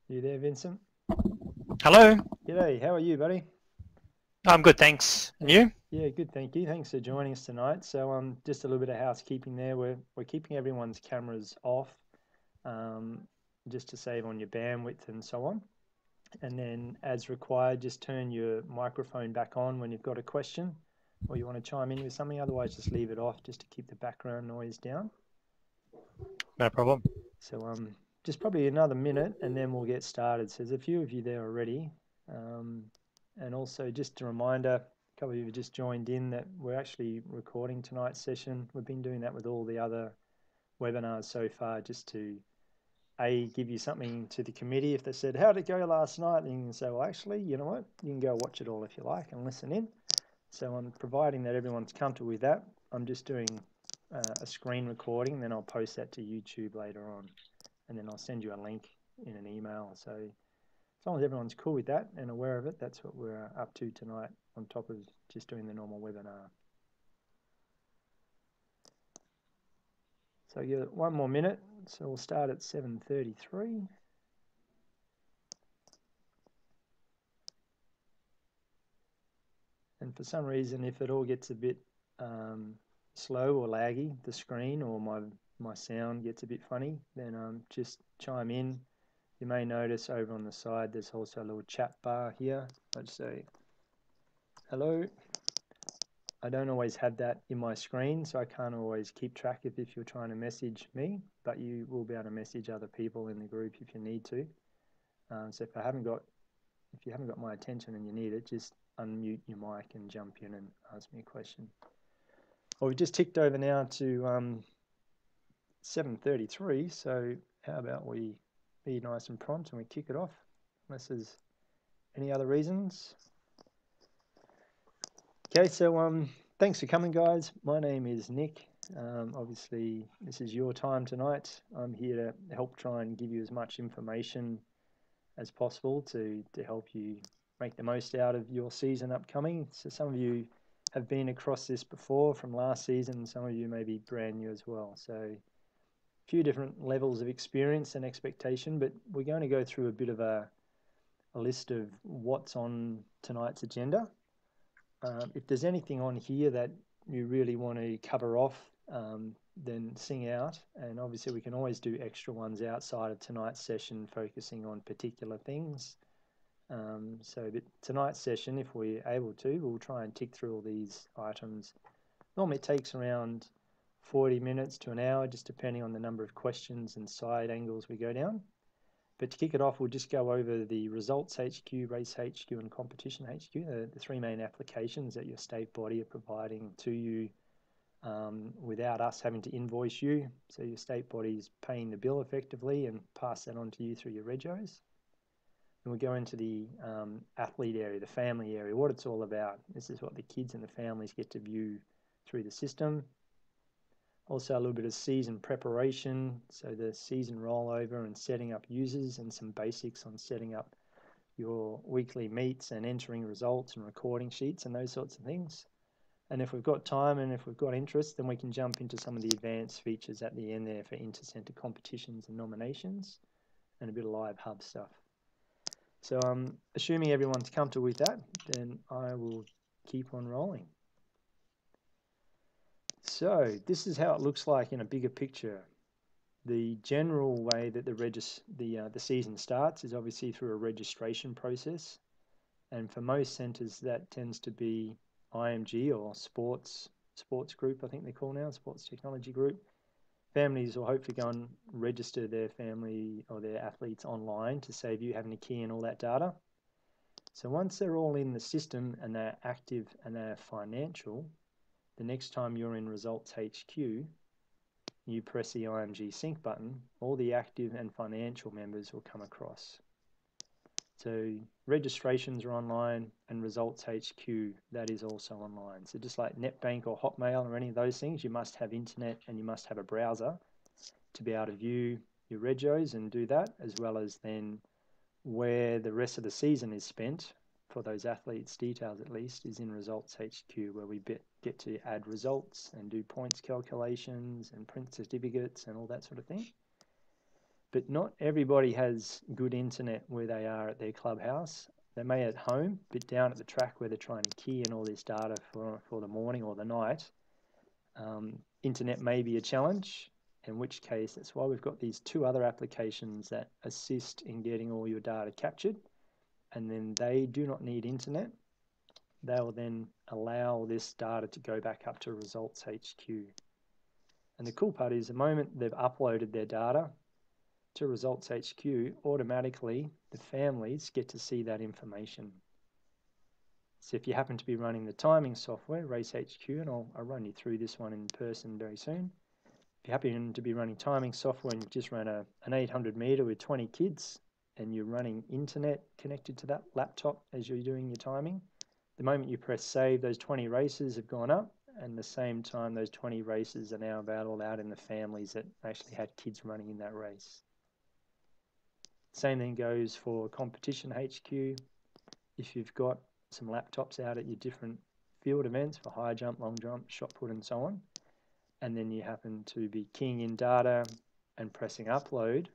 You there, Vincent? Hello. G'day, how are you, buddy? I'm good, thanks. And you? Yeah, good, thank you. Thanks for joining us tonight. So just a little bit of housekeeping there. We're keeping everyone's cameras off just to save on your bandwidth and so on. And then as required, just turn your microphone back on when you've got a question or you want to chime in with something. Otherwise, just leave it off just to keep the background noise down. No problem. So just probably another minute and then we'll get started. So there's a few of you there already. And also just a reminder, a couple of you have just joined in, that we're actually recording tonight's session. We've been doing that with all the other webinars so far, just to give you something to the committee. If they said, how did it go last night? Then you can say, well, actually, you know what? You can go watch it all if you like and listen in. So I'm providing that everyone's comfortable with that. I'm just doing a screen recording, then I'll post that to YouTube later on. And then I'll send you a link in an email. So as long as everyone's cool with that and aware of it, that's what we're up to tonight, on top of just doing the normal webinar. So you got one more minute, so we'll start at 7:33. And for some reason, if it all gets a bit slow or laggy, the screen or my sound gets a bit funny, then just chime in. You may notice over on the side there's also a little chat bar here. Let's say hello. I don't always have that in my screen, so I can't always keep track of if you're trying to message me, but you will be able to message other people in the group if you need to. So if you haven't got my attention and you need it, just unmute your mic and jump in and ask me a question. Well, we've just ticked over now to 7:33, so how about we be nice and prompt and we kick it off, unless there's any other reasons. Okay, so thanks for coming, guys. My name is Nick. Obviously, this is your time tonight. I'm here to help try and give you as much information as possible to help you make the most out of your season upcoming. So some of you have been across this before from last season, some of you may be brand new as well. So a few different levels of experience and expectation, but we're going to go through a bit of a list of what's on tonight's agenda. If there's anything on here that you really want to cover off, then sing out. And obviously we can always do extra ones outside of tonight's session focusing on particular things. So tonight's session, if we're able to, we'll try and tick through all these items. Normally it takes around 40 minutes to an hour, just depending on the number of questions and side angles we go down. But to kick it off, we'll just go over the ResultsHQ, RaceHQ and CompetitionHQ, the three main applications that your state body are providing to you without us having to invoice you. So your state body is paying the bill effectively and pass that on to you through your regos. And we'll go into the athlete area, the family area, what it's all about. This is what the kids and the families get to view through the system. Also a little bit of season preparation, so the season rollover and setting up users, and some basics on setting up your weekly meets and entering results and recording sheets and those sorts of things. And if we've got time and if we've got interest, then we can jump into some of the advanced features at the end there for inter-centre competitions and nominations and a bit of live hub stuff. So assuming everyone's comfortable with that, then I will keep on rolling. So this is how it looks like in a bigger picture. The general way that the season starts is obviously through a registration process, and for most centres that tends to be IMG or sports group, I think they call now, sports technology group. Families will hopefully go and register their family or their athletes online to save you having to key in all that data. So once they're all in the system and they're active and they're financial, the next time you're in ResultsHQ, you press the IMG sync button, all the active and financial members will come across. So registrations are online, and ResultsHQ, that is also online. So just like NetBank or Hotmail or any of those things, you must have internet and you must have a browser to be able to view your regos and do that, as well as then where the rest of the season is spent, for those athletes' details at least, is in ResultsHQ, where we get to add results and do points calculations and print certificates and all that sort of thing. But not everybody has good internet where they are at their clubhouse. They may at home, but down at the track where they're trying to key in all this data for the morning or the night, internet may be a challenge, in which case that's why we've got these two other applications that assist in getting all your data captured, and then they do not need internet. They will then allow this data to go back up to ResultsHQ. And the cool part is the moment they've uploaded their data to ResultsHQ, automatically the families get to see that information. So if you happen to be running the timing software, RaceHQ, and I'll run you through this one in person very soon. If you happen to be running timing software and you've just run an 800 meter with 20 kids and you're running internet connected to that laptop as you're doing your timing, the moment you press save, those 20 races have gone up, and the same time those 20 races are now available out in the families that actually had kids running in that race. Same thing goes for CompetitionHQ. If you've got some laptops out at your different field events for high jump, long jump, shot put and so on, and then you happen to be keying in data and pressing upload,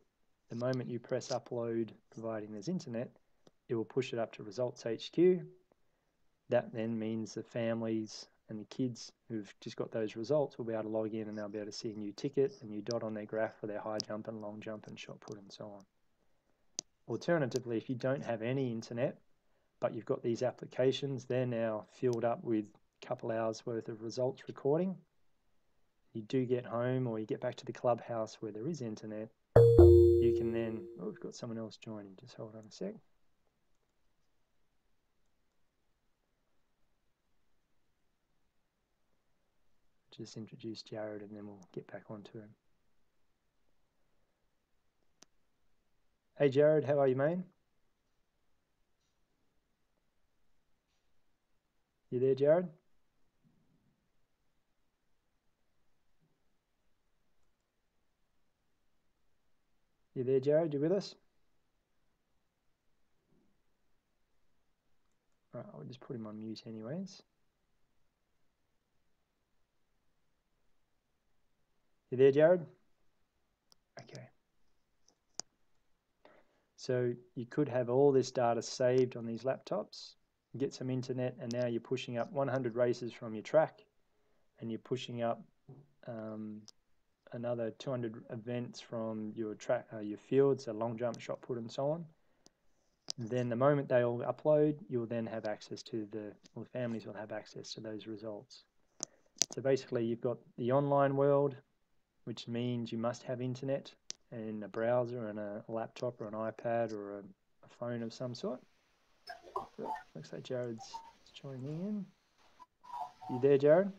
the moment you press upload, providing there's internet, it will push it up to ResultsHQ. That then means the families and the kids who've just got those results will be able to log in and they'll be able to see a new ticket, a new dot on their graph for their high jump and long jump and shot put and so on. Alternatively, if you don't have any internet, but you've got these applications, they're now filled up with a couple hours worth of results recording. You do get home or you get back to the clubhouse where there is internet, you can then, oh, we've got someone else joining, just hold on a sec. Just introduce Jared and then we'll get back onto him. Hey Jared, how are you, mate? You there, Jared? You there, Jared? You with us? All right, I'll just put him on mute anyways. You there, Jared? Okay. So you could have all this data saved on these laptops, get some internet, and now you're pushing up 100 races from your track, and you're pushing up another 200 events from your track, your fields, so long jump, shot put, and so on. Then the moment they all upload, you'll then have access to or the families will have access to those results. So basically, you've got the online world, which means you must have internet and a browser and a laptop or an iPad or a phone of some sort. So, looks like Jared's joining in. You there, Jared?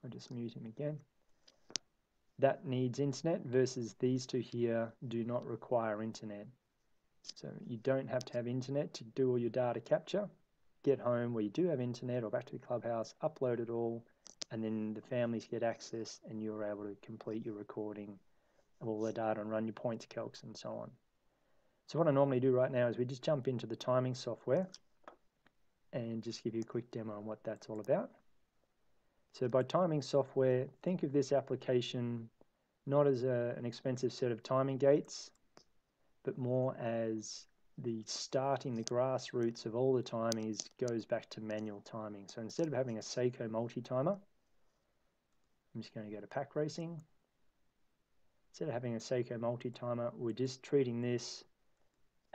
I'll just mute him again. That needs internet versus these two here do not require internet. So you don't have to have internet to do all your data capture. Get home where you do have internet or back to the clubhouse, upload it all, and then the families get access and you're able to complete your recording of all the data and run your points calcs and so on. So what I normally do right now is we just jump into the timing software and just give you a quick demo on what that's all about. So by timing software, think of this application not as an expensive set of timing gates, but more as the starting, the grassroots of all the timings goes back to manual timing. So instead of having a Seiko multi-timer, I'm just going to go to pack racing. Instead of having a Seiko multi-timer, we're just treating this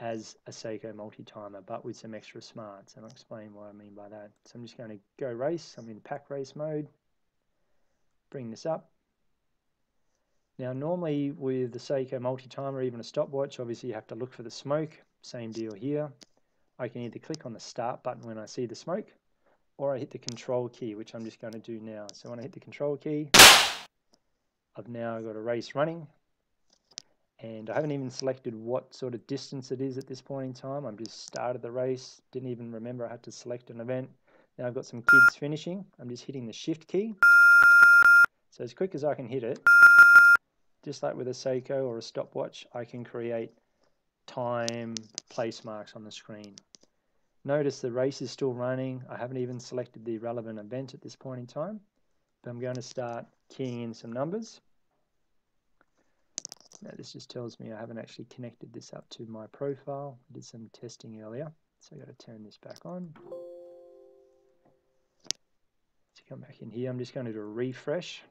as a Seiko multi-timer, but with some extra smarts, and I'll explain what I mean by that. So I'm just going to go race. I'm in pack race mode. Bring this up. Now normally with the Seiko multi-timer, even a stopwatch, obviously you have to look for the smoke. Same deal here. I can either click on the start button when I see the smoke, or I hit the control key, which I'm just going to do now. So when I hit the control key, I've now got a race running, and I haven't even selected what sort of distance it is at this point in time. I've just started the race, didn't even remember I had to select an event. Now I've got some kids finishing. I'm just hitting the shift key. So as quick as I can hit it, just like with a Seiko or a stopwatch, I can create time place marks on the screen. Notice the race is still running. I haven't even selected the relevant event at this point in time, but I'm going to start keying in some numbers. Now this just tells me I haven't actually connected this up to my profile. I did some testing earlier, so I've got to turn this back on. To come back in here, I'm just going to do a refresh.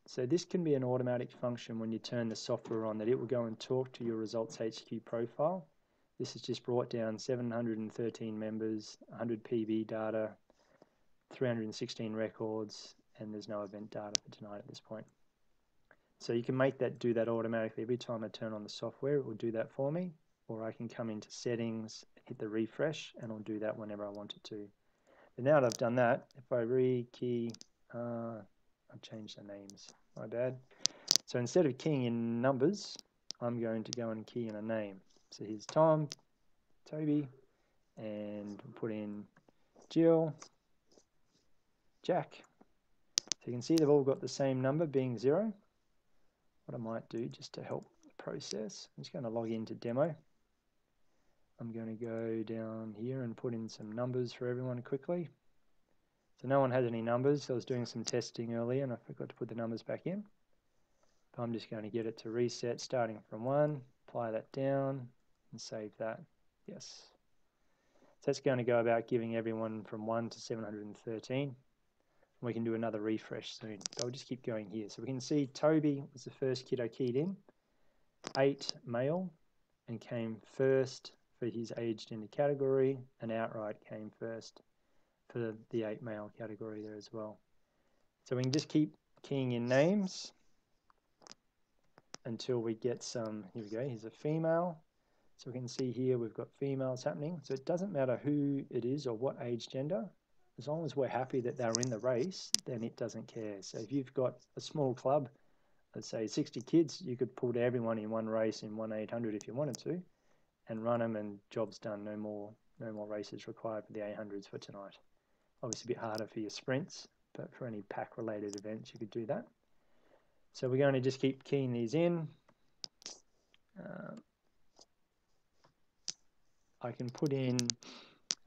So this can be an automatic function when you turn the software on, that it will go and talk to your ResultsHQ profile. This has just brought down 713 members, 100 PB data, 316 records, and there's no event data for tonight at this point. So you can make that do that automatically. Every time I turn on the software, it will do that for me, or I can come into settings, hit the refresh, and I'll do that whenever I want it to. But now that I've done that, if I re-key, I've changed the names, my bad. So instead of keying in numbers, I'm going to go and key in a name. So here's Tom, Toby, and we'll put in Jill, Jack. So you can see they've all got the same number, being 0. What I might do, just to help the process, I'm just going to log into demo. I'm going to go down here and put in some numbers for everyone quickly. So no one has any numbers. So I was doing some testing earlier and I forgot to put the numbers back in. But I'm just going to get it to reset starting from 1, apply that down and save that. Yes. So that's going to go about giving everyone from 1 to 713. We can do another refresh soon. So I'll just keep going here. So we can see Toby was the first kid I keyed in, 8 male, and came first for his aged in the category, and outright came first for the 8 male category there as well. So we can just keep keying in names until we get some. Here we go, here's a female. So we can see here we've got females happening. So it doesn't matter who it is or what age, gender. As long as we're happy that they're in the race, then it doesn't care. So if you've got a small club, let's say 60 kids, you could put everyone in one race in 1-800 if you wanted to, and run them, and job's done. No more races required for the 800s for tonight. Obviously a bit harder for your sprints, but for any pack related events you could do that. So we're going to just keep keying these in. I can put in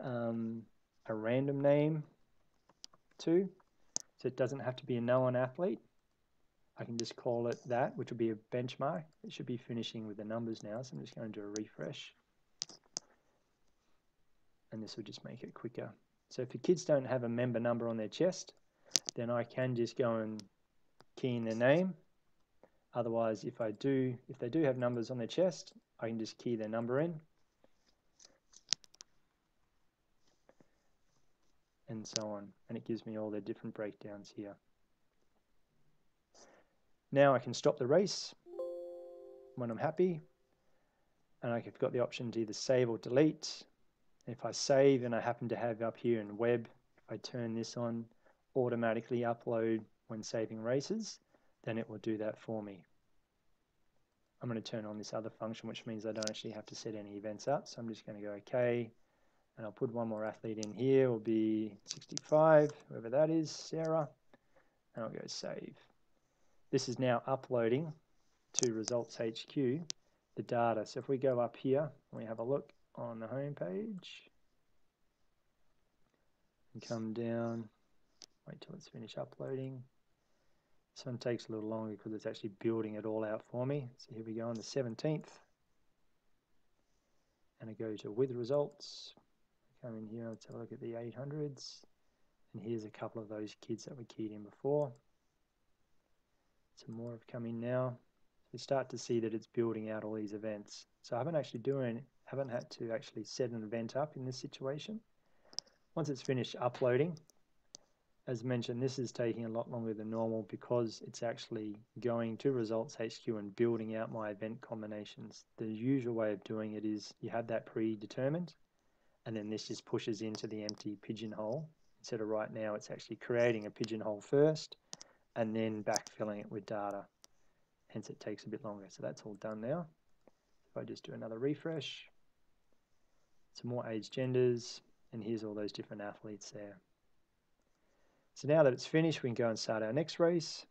a random name too, so it doesn't have to be a known athlete. I can just call it that, which will be a benchmark. It should be finishing with the numbers now, so I'm just going to do a refresh. And this will just make it quicker. So if the kids don't have a member number on their chest, then I can just go and key in their name. Otherwise, if they do have numbers on their chest, I can just key their number in. And so on, and it gives me all their different breakdowns here. Now I can stop the race when I'm happy, and I've got the option to either save or delete. If I save, and I happen to have up here in web, if I turn this on, automatically upload when saving races, then it will do that for me. I'm going to turn on this other function, which means I don't actually have to set any events up. So I'm just going to go OK. And I'll put one more athlete in here, will be 65, whoever that is, Sarah, and I'll go save. This is now uploading to ResultsHQ the data. So if we go up here and we have a look on the home page and come down, wait till it's finished uploading. This one takes a little longer because it's actually building it all out for me. So here we go on the 17th, and I go to with results. Come in here, let's have a look at the 800s, and here's a couple of those kids that we keyed in before. Some more have come in now. We start to see that it's building out all these events. So I haven't had to actually set an event up in this situation. Once it's finished uploading, as mentioned, this is taking a lot longer than normal because it's actually going to ResultsHQ and building out my event combinations. The usual way of doing it is you have that predetermined, and then this just pushes into the empty pigeonhole. Instead of right now, it's actually creating a pigeonhole first and then backfilling it with data. Hence it takes a bit longer. So that's all done now. If I just do another refresh, some more age, genders, and here's all those different athletes there. So now that it's finished, we can go and start our next race.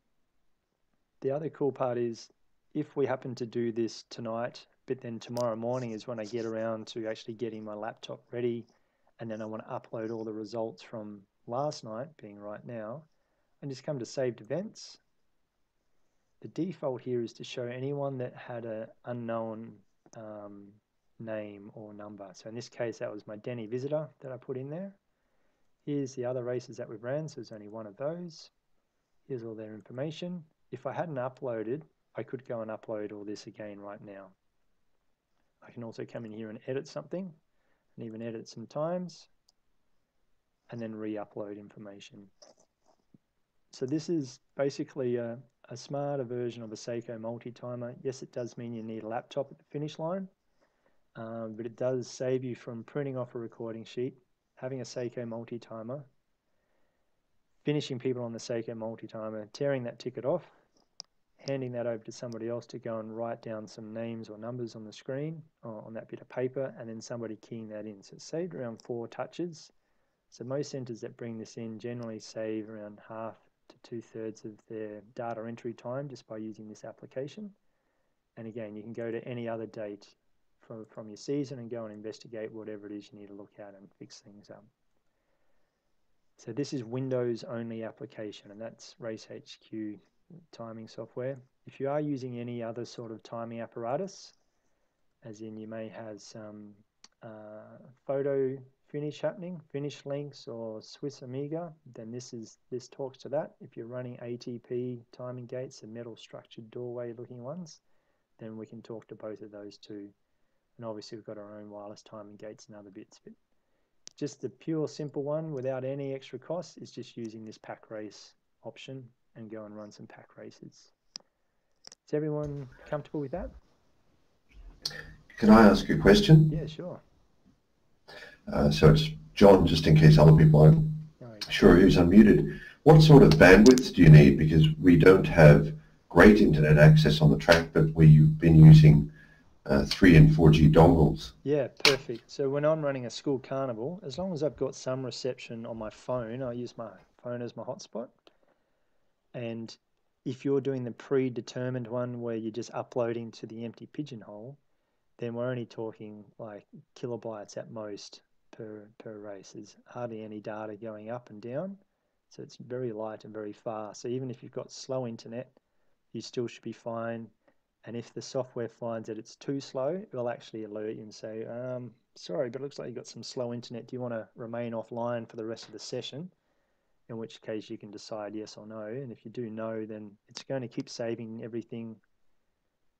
The other cool part is if we happen to do this tonight, but then tomorrow morning is when I get around to actually getting my laptop ready and then I want to upload all the results from last night, being right now, and just come to saved events. The default here is to show anyone that had an unknown name or number. So in this case, that was my Denny visitor that I put in there. Here's the other races that we've ran, so there's only one of those. Here's all their information. If I hadn't uploaded, I could go and upload all this again right now. I can also come in here and edit something, and even edit some times, and then re-upload information. So this is basically a smarter version of a Seiko multi-timer. Yes, it does mean you need a laptop at the finish line, but it does save you from printing off a recording sheet, having a Seiko multi-timer, finishing people on the Seiko multi-timer, tearing that ticket off, handing that over to somebody else to go and write down some names or numbers on the screen or on that bit of paper, and then somebody keying that in. So it's saved around 4 touches. So most centers that bring this in generally save around half to 2/3 of their data entry time just by using this application. And again, you can go to any other date from your season and go and investigate whatever it is you need to look at and fix things up. So this is Windows only application, and that's RaceHQ timing software. If you are using any other sort of timing apparatus, as in you may have some photo finish happening, finish links or Swiss Amiga, then this talks to that. If you're running ATP timing gates, the metal structured doorway looking ones, then we can talk to both of those too. And obviously we've got our own wireless timing gates and other bits, but just the pure simple one without any extra cost is just using this pack race option and go and run some pack races. Is everyone comfortable with that? Can I ask you a question? Yeah, sure. So it's John, just in case other people aren't sure who's unmuted. What sort of bandwidth do you need? Because we don't have great internet access on the track, but we've been using 3 and 4G dongles. Yeah, perfect. So when I'm running a school carnival, as long as I've got some reception on my phone, I use my phone as my hotspot. And if you're doing the predetermined one where you're just uploading to the empty pigeonhole, then we're only talking like kilobytes at most per race. There's hardly any data going up and down. So it's very light and very fast. So even if you've got slow internet, you still should be fine. And if the software finds that it's too slow, it will actually alert you and say, sorry, but it looks like you've got some slow internet. Do you want to remain offline for the rest of the session? In which case you can decide yes or no. And if you do no, then it's going to keep saving everything.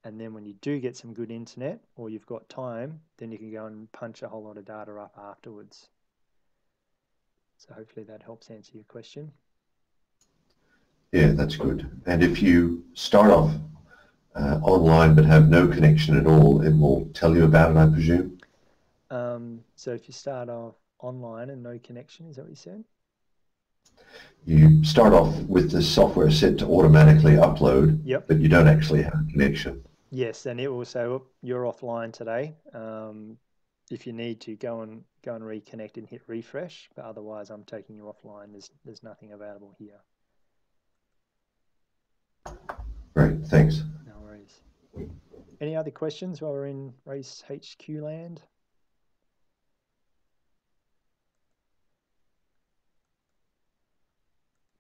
And then when you do get some good internet or you've got time, then you can go and punch a whole lot of data up afterwards. So hopefully that helps answer your question. Yeah, that's good. And if you start off online but have no connection at all, it will tell you about it, I presume? So if you start off online and no connection, is that what you said? You start off with the software set to automatically upload, yep, but you don't actually have a connection. Yes, and it will say, oh, you're offline today. If you need to go and reconnect and hit refresh, but otherwise I'm taking you offline. There's nothing available here. Great, thanks. No worries. Any other questions while we're in RaceHQ land?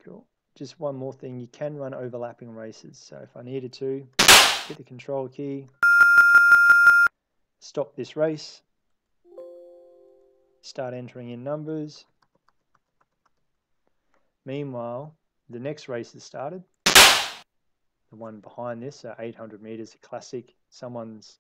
Cool. Just one more thing, you can run overlapping races. So if I needed to, hit the control key, stop this race, start entering in numbers. Meanwhile, the next race has started. The one behind this, 800 meters, a classic. Someone's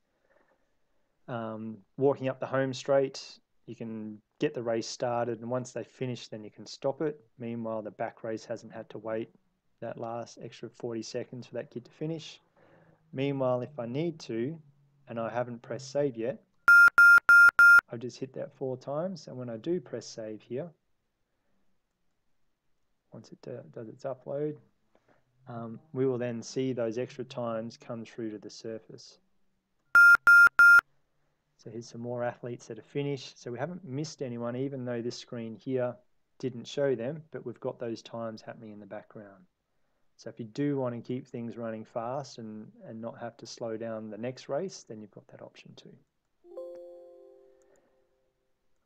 walking up the home straight. You can get the race started, and once they finish, then you can stop it. Meanwhile, the back race hasn't had to wait that last extra 40 seconds for that kid to finish. Meanwhile, if I need to, and I haven't pressed save yet, I'll just hit that 4 times, and when I do press save here, once it does its upload, we will then see those extra times come through to the surface. So here's some more athletes that are finished. So we haven't missed anyone, even though this screen here didn't show them, but we've got those times happening in the background. So if you do want to keep things running fast and not have to slow down the next race, then you've got that option too.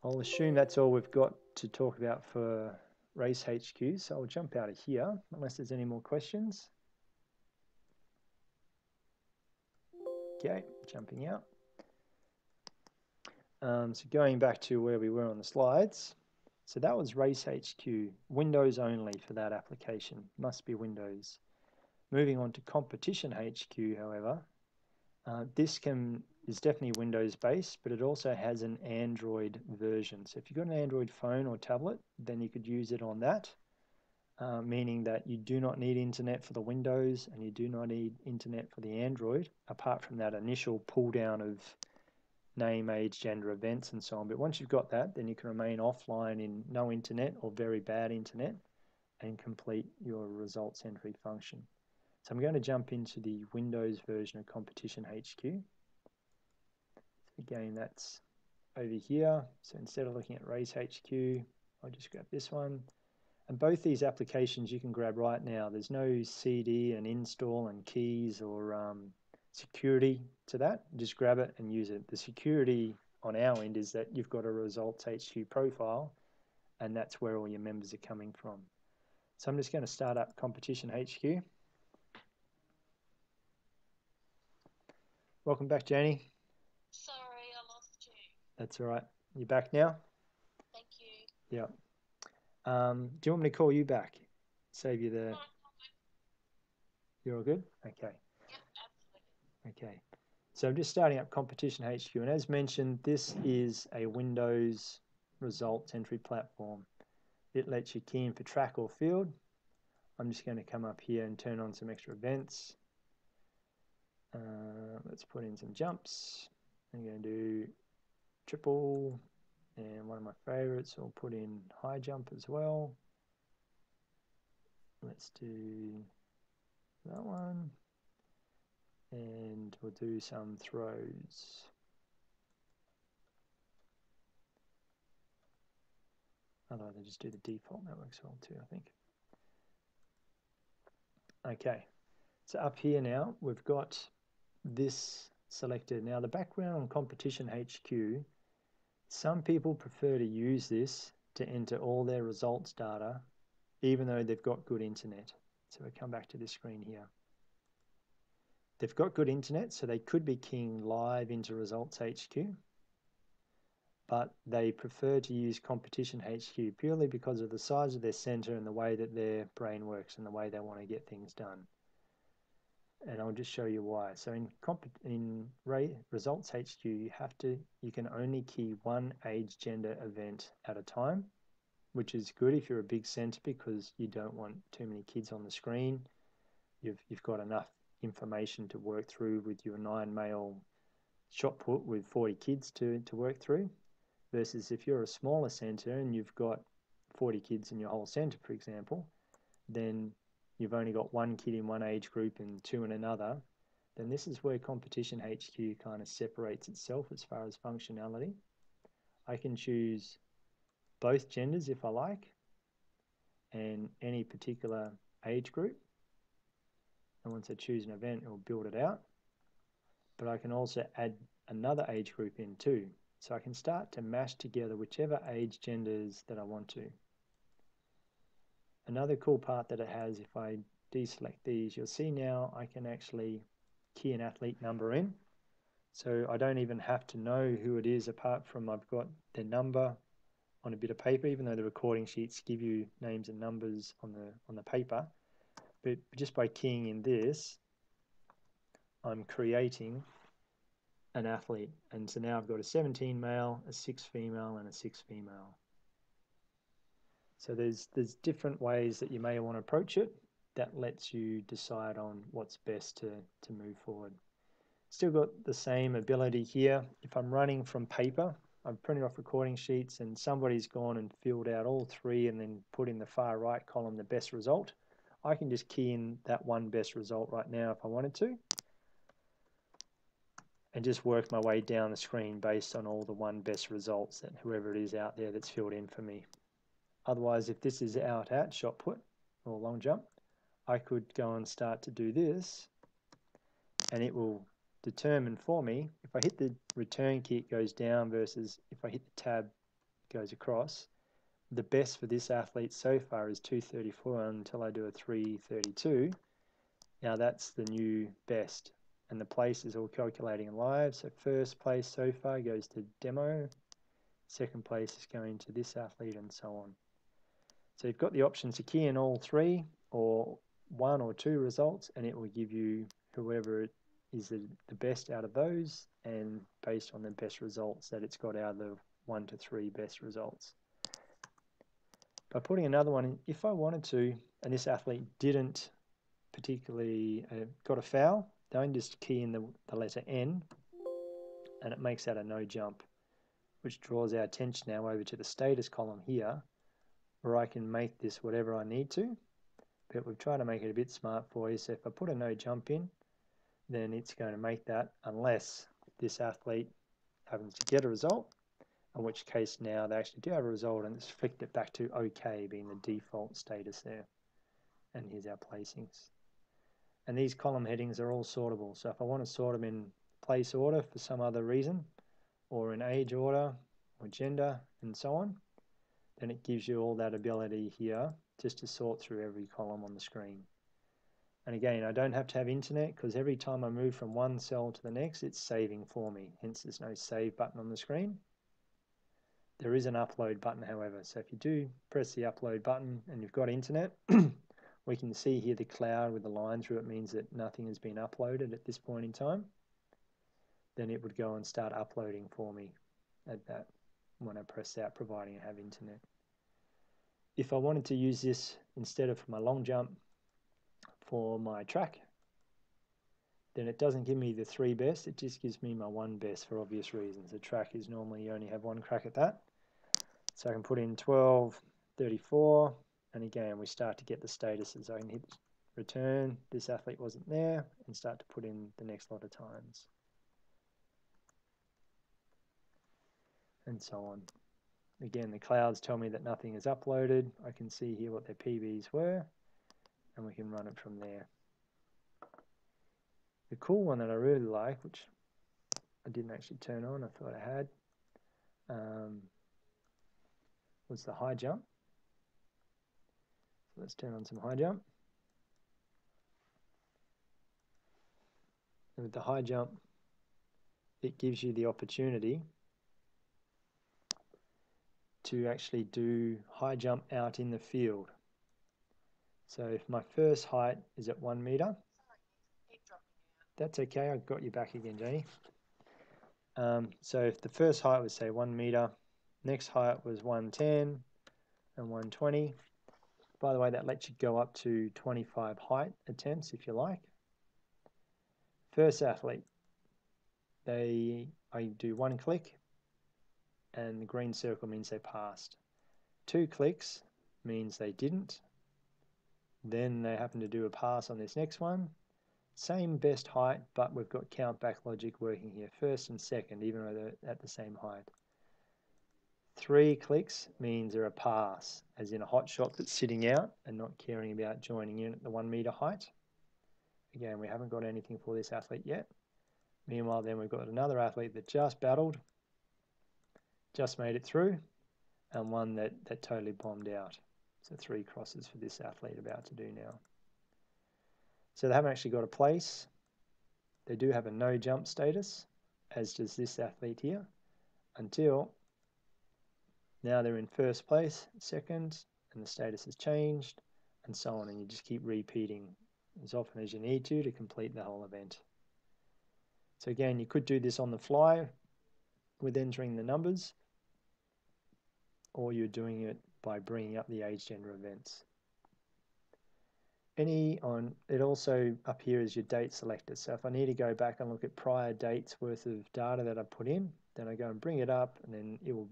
I'll assume that's all we've got to talk about for RaceHQ, so I'll jump out of here unless there's any more questions. Okay, jumping out. So going back to where we were on the slides, so that was RaceHQ, Windows only for that application, must be Windows. Moving on to CompetitionHQ, however, this is definitely Windows based, but it also has an Android version. So if you've got an Android phone or tablet, then you could use it on that, meaning that you do not need internet for the Windows and you do not need internet for the Android, apart from that initial pull down of name, age, gender, events, and so on. But once you've got that, then you can remain offline in no internet or very bad internet and complete your results entry function. So I'm going to jump into the Windows version of CompetitionHQ. Again, that's over here. So instead of looking at RaceHQ, I'll just grab this one. And both these applications you can grab right now. There's no CD and install and keys or security to that. Just grab it and use it. The security on our end is that you've got a ResultsHQ profile, and that's where all your members are coming from. So I'm just going to start up CompetitionHQ. Welcome back, Janie. Sorry, I lost you. That's all right. You back now? Thank you. Yeah. Do you want me to call you back? Save you the... You're all good? Okay. Yep, absolutely. Okay. So I'm just starting up CompetitionHQ, and as mentioned, this is a Windows results entry platform. It lets you key in for track or field. I'm just going to come up here and turn on some extra events. Let's put in some jumps. I'm going to do triple, and one of my favorites, I'll put in high jump as well. Let's do that one. And we'll do some throws. Otherwise, I'll just do the default. That works well too, I think. Okay, so up here now, we've got this selected. Now, the background on CompetitionHQ, some people prefer to use this to enter all their results data, even though they've got good internet. So we'll come back to this screen here. They've got good internet, so they could be keying live into ResultsHQ, but they prefer to use CompetitionHQ purely because of the size of their center and the way that their brain works and the way they want to get things done. And I'll just show you why. So in ResultsHQ, you can only key one age gender event at a time, which is good if you're a big center because you don't want too many kids on the screen. You've got enough information to work through with your 9 male shot put with 40 kids to work through, versus if you're a smaller center and you've got 40 kids in your whole center, for example, then you've only got one kid in one age group and two in another, then this is where CompetitionHQ kind of separates itself as far as functionality. I can choose both genders if I like, and any particular age group. And once I choose an event, it will build it out. But I can also add another age group in too. So I can start to mash together whichever age genders that I want to. Another cool part that it has, if I deselect these, you'll see now I can actually key an athlete number in. So I don't even have to know who it is apart from I've got their number on a bit of paper, even though the recording sheets give you names and numbers on the paper. But just by keying in this, I'm creating an athlete. And so now I've got a 17 male, a 6 female, and a 6 female. So there's different ways that you may want to approach it that lets you decide on what's best to move forward. Still got the same ability here. If I'm running from paper, I'm printing off recording sheets and somebody's gone and filled out all three and then put in the far right column the best result, I can just key in that one best result right now if I wanted to, and just work my way down the screen based on all the one best results that whoever it is out there that's filled in for me. Otherwise, if this is out at shot put or long jump, I could go and start to do this, and it will determine for me if I hit the return key, it goes down, versus if I hit the tab, goes across. The best for this athlete so far is 2:34 until I do a 3:32. Now that's the new best, and the place is all calculating live. So first place so far goes to demo, second place is going to this athlete, and so on. So you've got the option to key in all three or one or two results, and it will give you whoever is the best out of those, and based on the best results that it's got out of the 1 to 3 best results. By putting another one in, if I wanted to, and this athlete didn't particularly got a foul, don't just key in the letter N, and it makes that a no jump, which draws our attention now over to the status column here, where I can make this whatever I need to, but we've tried to make it a bit smart for you. So if I put a no jump in, then it's going to make that unless this athlete happens to get a result, in which case now they actually do have a result, and it's flicked it back to OK, being the default status there. And here's our placings. And these column headings are all sortable. So if I want to sort them in place order for some other reason, or in age order, or gender, and so on, then it gives you all that ability here just to sort through every column on the screen. And again, I don't have to have internet, because every time I move from one cell to the next, it's saving for me. Hence, there's no save button on the screen. There is an upload button, however. So if you do press the upload button and you've got internet, we can see here the cloud with the line through it means that nothing has been uploaded at this point in time. Then it would go and start uploading for me at that when I press that, providing I have internet. If I wanted to use this instead of my long jump for my track, then it doesn't give me the 3 best, it just gives me my 1 best for obvious reasons. The track is normally you only have 1 crack at that. So I can put in 12:34, and again we start to get the statuses. I can hit return, this athlete wasn't there, and start to put in the next lot of times. And so on. Again, the clouds tell me that nothing is uploaded. I can see here what their PBs were, and we can run it from there. The cool one that I really like, which I didn't actually turn on, I thought I had, was the high jump. So let's turn on some high jump. And with the high jump, it gives you the opportunity to actually do high jump out in the field. So if my first height is at 1 meter, that's okay, I've got you back again, Janie. So if the first height was say 1 meter, next height was 110 and 120. By the way, that lets you go up to 25 height attempts if you like. First athlete, I do 1 click, and the green circle means they passed. 2 clicks means they didn't. Then they happen to do a pass on this next one. Same best height, but we've got count back logic working here. First and second, even though they're at the same height. 3 clicks means they're a pass, as in a hot shot that's sitting out and not caring about joining in at the 1 meter height. Again, we haven't got anything for this athlete yet. Meanwhile, then we've got another athlete that just battled, just made it through, and one that totally bombed out. So 3 crosses for this athlete about to do now. So they haven't actually got a place. They do have a no jump status, as does this athlete here, until now they're in first place, second, and the status has changed, and so on, and you just keep repeating as often as you need to complete the whole event. So again, you could do this on the fly with entering the numbers, or you're doing it by bringing up the age, gender, events. It also up here is your date selector. So if I need to go back and look at prior dates worth of data that I put in, then I go and bring it up, and then it will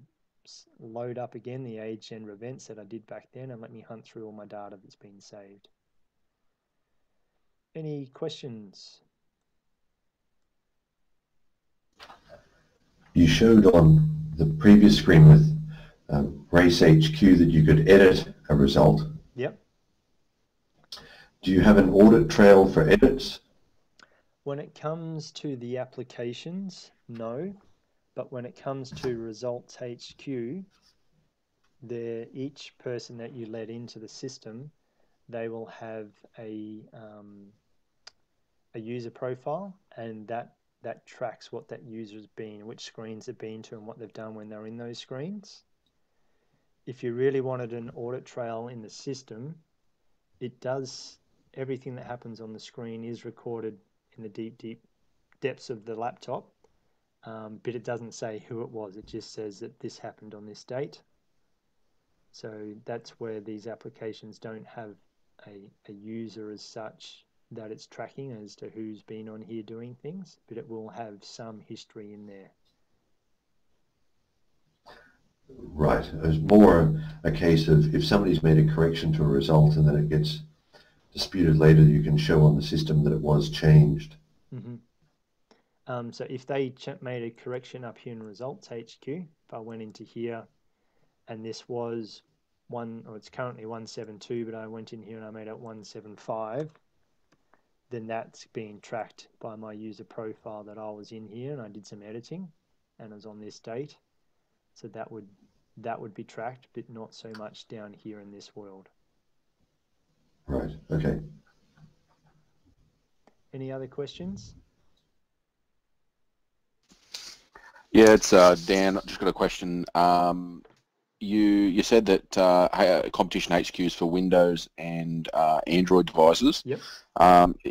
load up again the age, gender, events that I did back then, and let me hunt through all my data that's been saved. Any questions? You showed on the previous screen with RaceHQ that you could edit a result. Yep. Do you have an audit trail for edits? When it comes to the applications, no. But when it comes to ResultsHQ, each person that you let into the system, they will have a user profile, and that tracks what that user's been, which screens they've been to, and what they've done when they're in those screens. If you really wanted an audit trail in the system, it does, everything that happens on the screen is recorded in the deep depths of the laptop, but it doesn't say who it was. It just says that this happened on this date. So that's where these applications don't have a user as such that it's tracking as to who's been on here doing things, but it will have some history in there. Right. It's more a case of if somebody's made a correction to a result and then it gets disputed later, you can show on the system that it was changed. Mm-hmm. So if they made a correction up here in ResultsHQ, if I went into here and this was it's currently 172, but I went in here and I made it 175, then that's being tracked by my user profile that I was in here and I did some editing and it was on this date. So that would be tracked, but not so much down here in this world. Right. Okay. Any other questions? Yeah, it's Dan. Just got a question. You said that CompetitionHQ is for Windows and Android devices. Yep.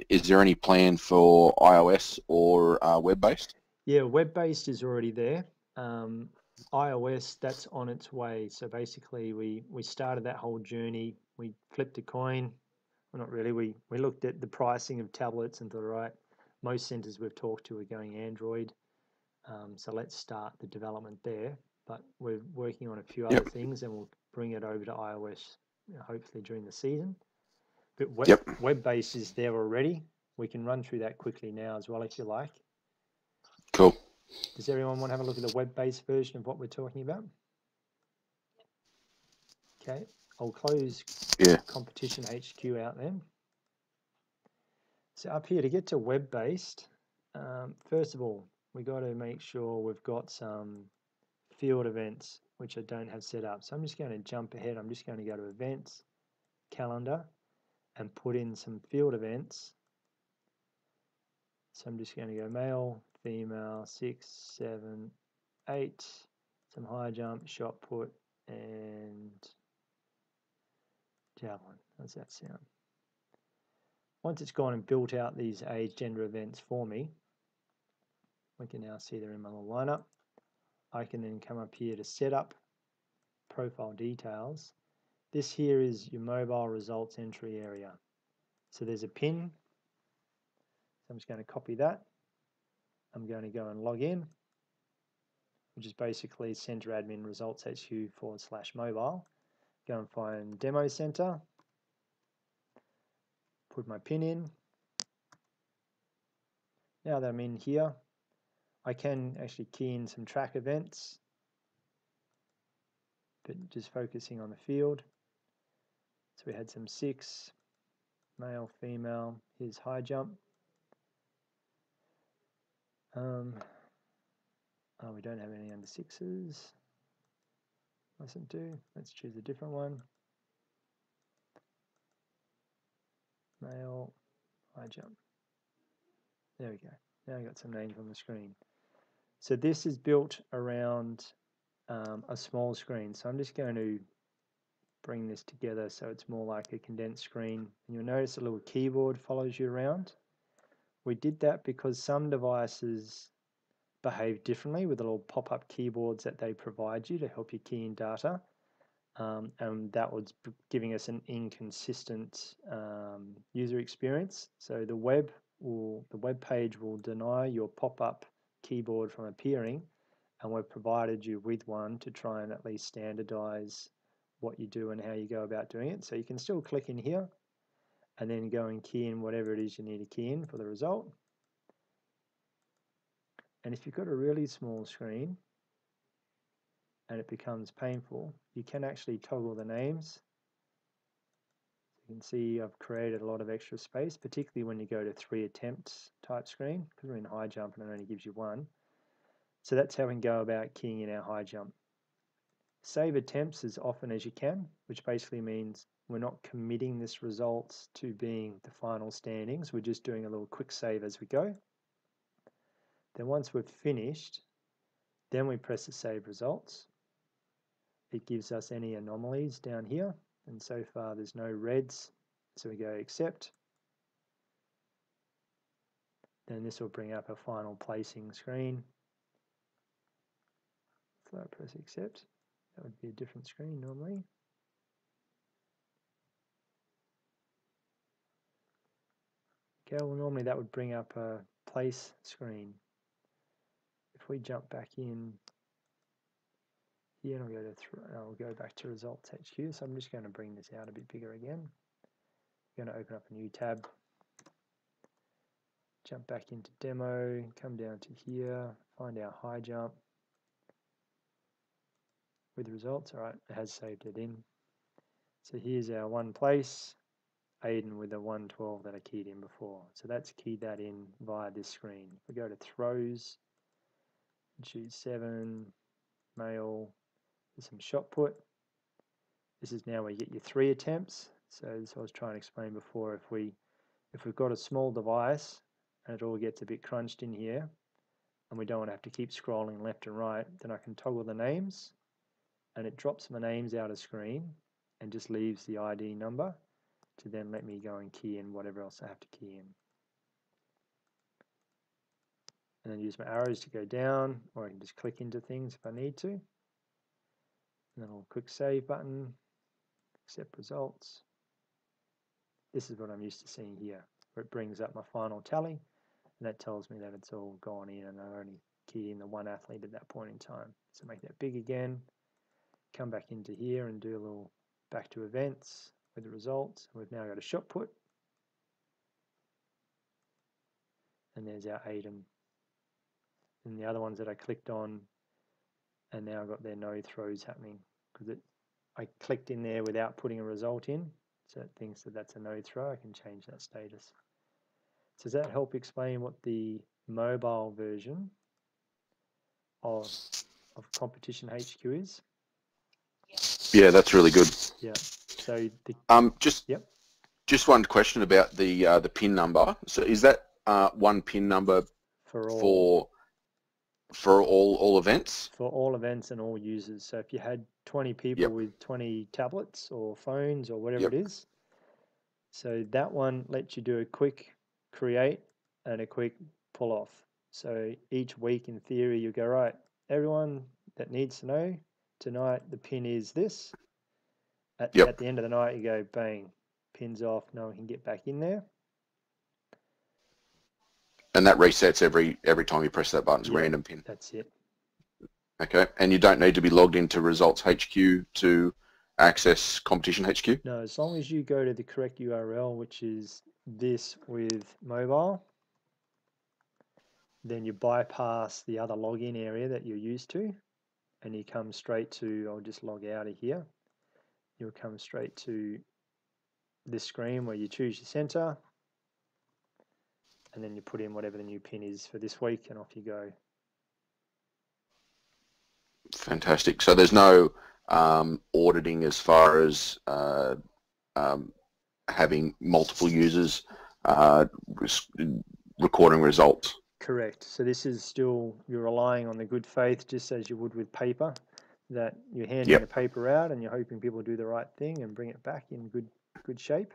Is there any plan for iOS or web-based? Yeah, web-based is already there. iOS, that's on its way. So basically we started that whole journey. We flipped a coin. Well, not really. We looked at the pricing of tablets and thought, right, most centers we've talked to are going Android. So let's start the development there. But we're working on a few other things, and we'll bring it over to iOS, hopefully during the season. But web-based is there already. We can run through that quickly now as well if you like. Cool. Does everyone want to have a look at the web-based version of what we're talking about? Okay, I'll close CompetitionHQ out then. So up here, to get to web-based, first of all, we got to make sure we've got some field events, which I don't have set up. So I'm just going to jump ahead. I'm just going to go to Events, Calendar, and put in some field events. So I'm just going to go male, female, 6, 7, 8, some high jump, shot put, and javelin. How's that sound? Once it's gone and built out these age, gender events for me, we can now see they're in my little lineup. I can then come up here to set up profile details. This here is your mobile results entry area. So there's a pin. So I'm just going to copy that. I'm going to go and log in, which is basically center admin ResultsHQ/mobile. Go and find demo center. Put my pin in. Now that I'm in here, I can actually key in some track events, but just focusing on the field. So we had some 6, male, female, here's high jump. We don't have any under 6s. Mustn't do. Let's choose a different one. Male, high jump. There we go. Now I got some names on the screen. So this is built around a small screen. So I'm just going to bring this together so it's more like a condensed screen. And you'll notice a little keyboard follows you around. We did that because some devices behave differently with the little pop-up keyboards that they provide you to help you key in data. And that was giving us an inconsistent user experience. So the web page will deny your pop-up keyboard from appearing, and we've provided you with one to try and at least standardize what you do and how you go about doing it. So you can still click in here and then go and key in whatever it is you need to key in for the result. And if you've got a really small screen and it becomes painful, you can actually toggle the names. You can see I've created a lot of extra space, particularly when you go to 3 attempts type screen, because we're in high jump and it only gives you 1. So that's how we can go about keying in our high jump. Save attempts as often as you can, which basically means we're not committing this results to being the final standings. We're just doing a little quick save as we go. Then once we've finished, then we press the save results. It gives us any anomalies down here, and so far there's no reds, so we go accept. Then this will bring up a final placing screen. So I press accept. That would be a different screen normally. Okay, well normally that would bring up a place screen. If we jump back in here and I'll go back to ResultsHQ, so I'm just going to bring this out a bit bigger again. I'm going to open up a new tab, jump back into demo, come down to here, find our high jump with results. All right, it has saved it in. So here's our one place, Aiden with the 112 that I keyed in before. So that's keyed that in via this screen. If we go to throws, choose 7, male, there's some shot put. This is now where you get your 3 attempts. So as I was trying to explain before, if we've got a small device and it all gets a bit crunched in here and we don't want to have to keep scrolling left and right, then I can toggle the names and it drops my names out of screen and just leaves the ID number to then let me go and key in whatever else I have to key in. And then use my arrows to go down, or I can just click into things if I need to. And then I'll click save button, accept results. This is what I'm used to seeing here, where it brings up my final tally, and that tells me that it's all gone in and I only keyed in the one athlete at that point in time. So make that big again, come back into here and do a little back to events with the results. We've now got a shot put. And there's our Aiden. And the other ones that I clicked on, and now I've got their no throws happening because I clicked in there without putting a result in, so it thinks that that's a no throw. I can change that status. So does that help explain what the mobile version of CompetitionHQ is? Yeah, that's really good. Yeah. So the just one question about the PIN number. So is that one PIN number for all events? For all events and all users. So if you had 20 people with 20 tablets or phones or whatever it is, so that one lets you do a quick create and a quick pull off. So each week in theory you go, right, everyone that needs to know, tonight the PIN is this. At the end of the night you go, bang, PIN's off, no one can get back in there. And that resets every time you press that button. It's a random PIN. That's it. Okay, and you don't need to be logged into ResultsHQ to access CompetitionHQ? No, as long as you go to the correct URL, which is this with mobile, then you bypass the other login area that you're used to, and you come straight to, I'll just log out of here, you'll come straight to this screen where you choose your center, and then you put in whatever the new PIN is for this week, and off you go. Fantastic. So there's no auditing as far as having multiple users recording results? Correct. So this is still, you're relying on the good faith, just as you would with paper, that you're handing the paper out and you're hoping people do the right thing and bring it back in good shape.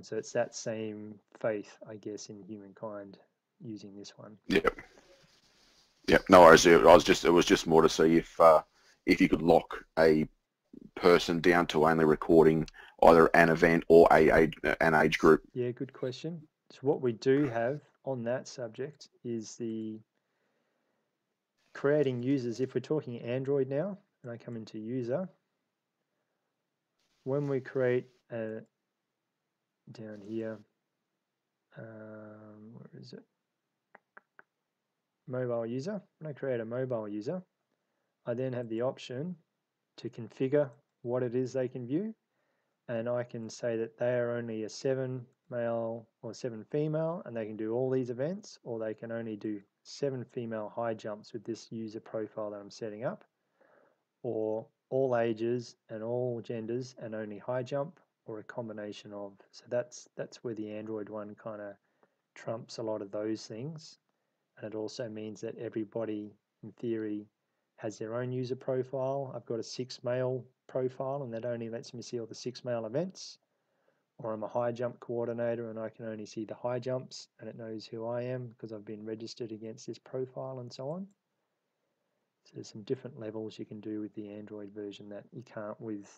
So it's that same faith, I guess, in humankind using this one. Yep. No worries. It was just more to see if you could lock a person down to only recording either an event or an age group. Yeah, good question. So what we do have on that subject is the creating users. If we're talking Android now, and I come into user, when we create a down here, where is it? Mobile user. When I create a mobile user, I then have the option to configure what it is they can view, and I can say that they are only a 7 male or 7 female and they can do all these events, or they can only do 7 female high jumps with this user profile that I'm setting up, or all ages and all genders and only high jump, or a combination of. So that's where the Android one kind of trumps a lot of those things. And it also means that everybody, in theory, has their own user profile. I've got a 6 male profile, and that only lets me see all the 6 male events. Or I'm a high jump coordinator, and I can only see the high jumps, and it knows who I am because I've been registered against this profile and so on. So there's some different levels you can do with the Android version that you can't with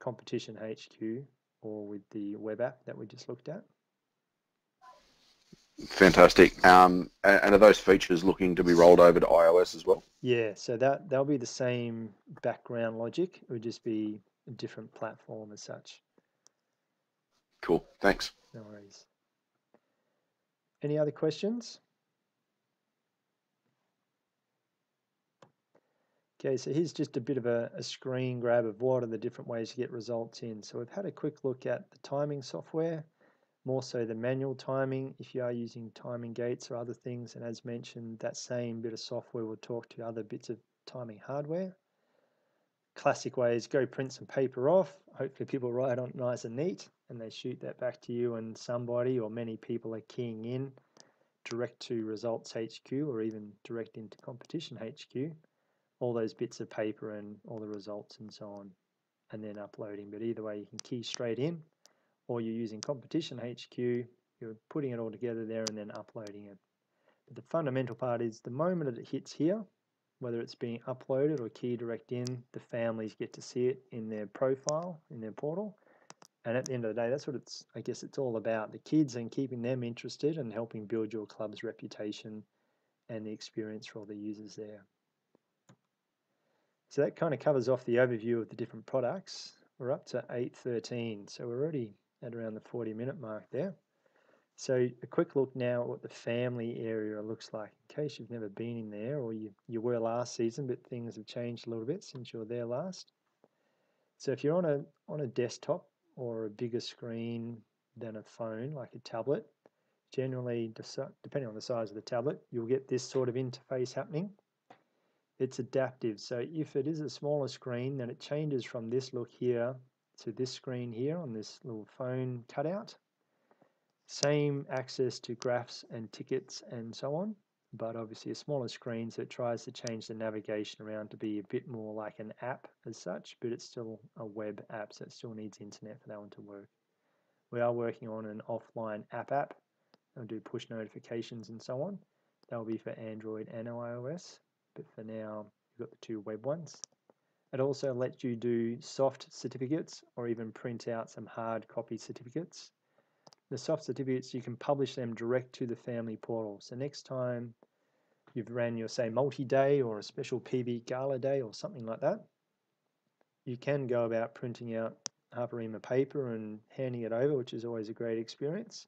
CompetitionHQ or with the web app that we just looked at. Fantastic. And are those features looking to be rolled over to iOS as well? Yeah, so that'll be the same background logic. It would just be a different platform as such. Cool. Thanks. No worries. Any other questions? Okay, so here's just a bit of a screen grab of what are the different ways to get results in. So we've had a quick look at the timing software, more so the manual timing if you are using timing gates or other things. And as mentioned, that same bit of software will talk to other bits of timing hardware. Classic way is go print some paper off. Hopefully people write on it nice and neat and they shoot that back to you, and somebody or many people are keying in direct to ResultsHQ or even direct into CompetitionHQ, all those bits of paper and all the results and so on, and then uploading. But either way, you can key straight in, or you're using CompetitionHQ, you're putting it all together there and then uploading it. But the fundamental part is the moment that it hits here, whether it's being uploaded or key direct in, the families get to see it in their profile, in their portal. And at the end of the day, that's what I guess it's all about, the kids and keeping them interested and helping build your club's reputation and the experience for all the users there. So that kind of covers off the overview of the different products. We're up to 8:13, so we're already at around the 40-minute mark there. So a quick look now at what the family area looks like, in case you've never been in there, or you were last season, but things have changed a little bit since you were there last. So if you're on a desktop or a bigger screen than a phone, like a tablet, generally, depending on the size of the tablet, you'll get this sort of interface happening. It's adaptive, so if it is a smaller screen, then it changes from this look here to this screen here on this little phone cutout. Same access to graphs and tickets and so on, but obviously a smaller screen, so it tries to change the navigation around to be a bit more like an app as such, but it's still a web app, so it still needs internet for that one to work. We are working on an offline app. It'll do push notifications and so on. That'll be for Android and iOS, but for now, you've got the two web ones. It also lets you do soft certificates or even print out some hard copy certificates. The soft certificates, you can publish them direct to the family portal. So next time you've ran your, say, multi-day or a special PB gala day or something like that, you can go about printing out half a ream of paper and handing it over, which is always a great experience.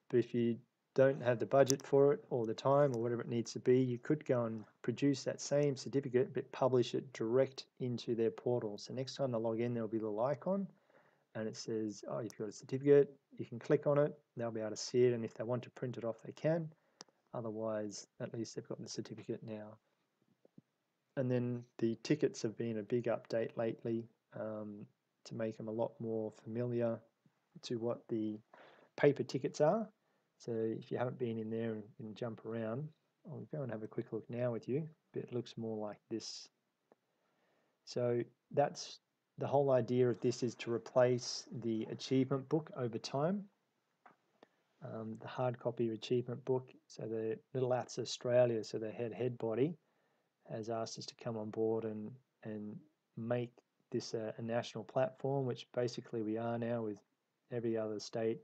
But if you don't have the budget for it or the time or whatever it needs to be, you could go and produce that same certificate but publish it direct into their portal. So next time they log in, there'll be a little icon and it says, oh, you've got a certificate, you can click on it, they'll be able to see it, and if they want to print it off, they can. Otherwise, at least they've got the certificate now. And then the tickets have been a big update lately to make them a lot more familiar to what the paper tickets are. So if you haven't been in there and can jump around, I'll go and have a quick look now with you, but it looks more like this. So that's the whole idea of this, is to replace the achievement book over time. The hard copy achievement book, so the Little Ats Australia, so the head body, has asked us to come on board and make this a national platform, which basically we are now with every other state.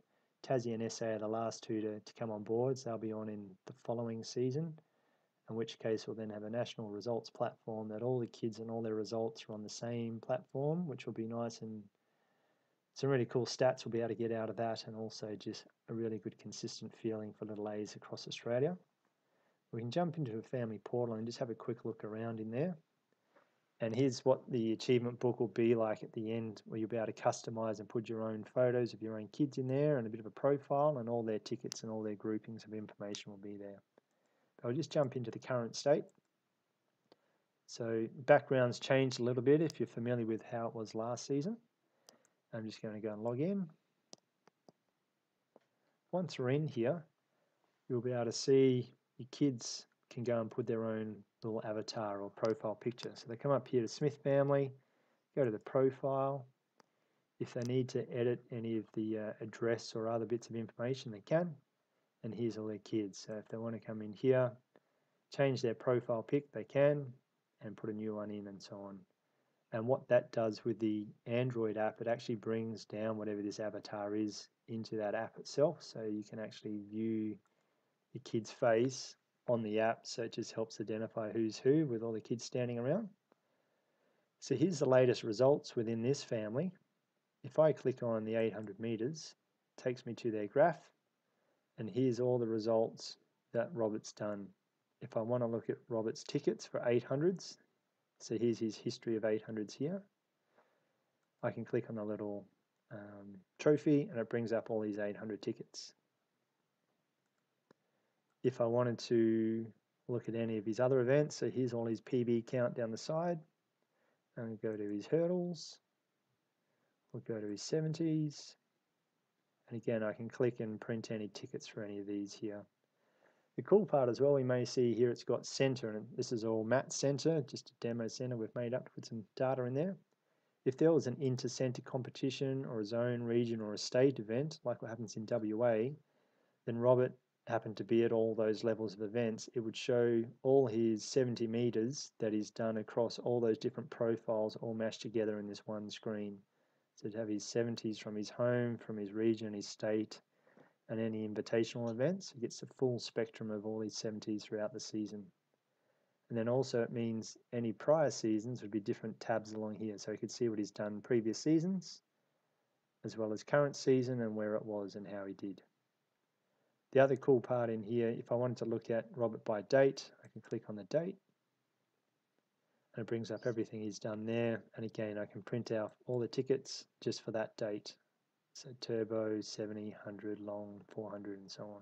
Tassie and SA are the last two to come on board, so they'll be on in the following season, in which case we'll then have a national results platform that all the kids and all their results are on the same platform, which will be nice, and some really cool stats we'll be able to get out of that, and also just a really good consistent feeling for little A's across Australia. We can jump into a family portal and just have a quick look around in there. And here's what the achievement book will be like at the end, where you'll be able to customize and put your own photos of your own kids in there and a bit of a profile, and all their tickets and all their groupings of information will be there. I'll just jump into the current state. So background's changed a little bit if you're familiar with how it was last season. I'm just going to go and log in. Once we're in here, you'll be able to see your kids can go and put their own little avatar or profile picture. So they come up here to Smith family, go to the profile. If they need to edit any of the address or other bits of information, they can. And here's all their kids. So if they want to come in here, change their profile pic, they can, and put a new one in and so on. And what that does with the Android app, it actually brings down whatever this avatar is into that app itself. So you can actually view your kid's face on the app. So it just helps identify who's who with all the kids standing around. So here's the latest results within this family. If I click on the 800 meters, it takes me to their graph. And here's all the results that Robert's done. If I want to look at Robert's tickets for 800s, so here's his history of 800s here. I can click on the little trophy and it brings up all these 800 tickets. If I wanted to look at any of his other events, so here's all his PB count down the side, and we go to his hurdles, we'll go to his 70s, and again I can click and print any tickets for any of these here. The cool part as well, we may see here it's got center, and this is all Matt's center, just a demo center we've made up to put some data in there. If there was an inter-center competition or a zone, region or a state event, like what happens in WA, then Robert happened to be at all those levels of events, it would show all his 70 meters that he's done across all those different profiles all mashed together in this one screen. So to have his 70s from his home, from his region, his state, and any invitational events, he gets the full spectrum of all his 70s throughout the season. And then also it means any prior seasons would be different tabs along here. So you could see what he's done previous seasons, as well as current season and where it was and how he did. The other cool part in here, if I wanted to look at Robert by date, I can click on the date and it brings up everything he's done there. And again, I can print out all the tickets just for that date. So turbo, 70, 100, long, 400 and so on.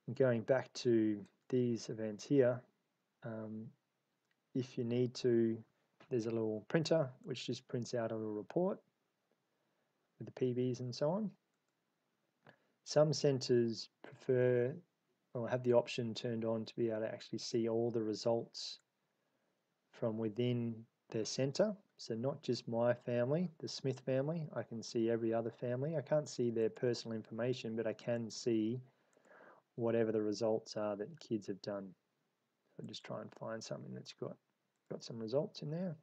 And going back to these events here, if you need to, there's a little printer which just prints out a little report with the PBs and so on. Some centres prefer or have the option turned on to be able to actually see all the results from within their centre. So not just my family, the Smith family, I can see every other family. I can't see their personal information, but I can see whatever the results are that kids have done. So just try and find something that's got some results in there.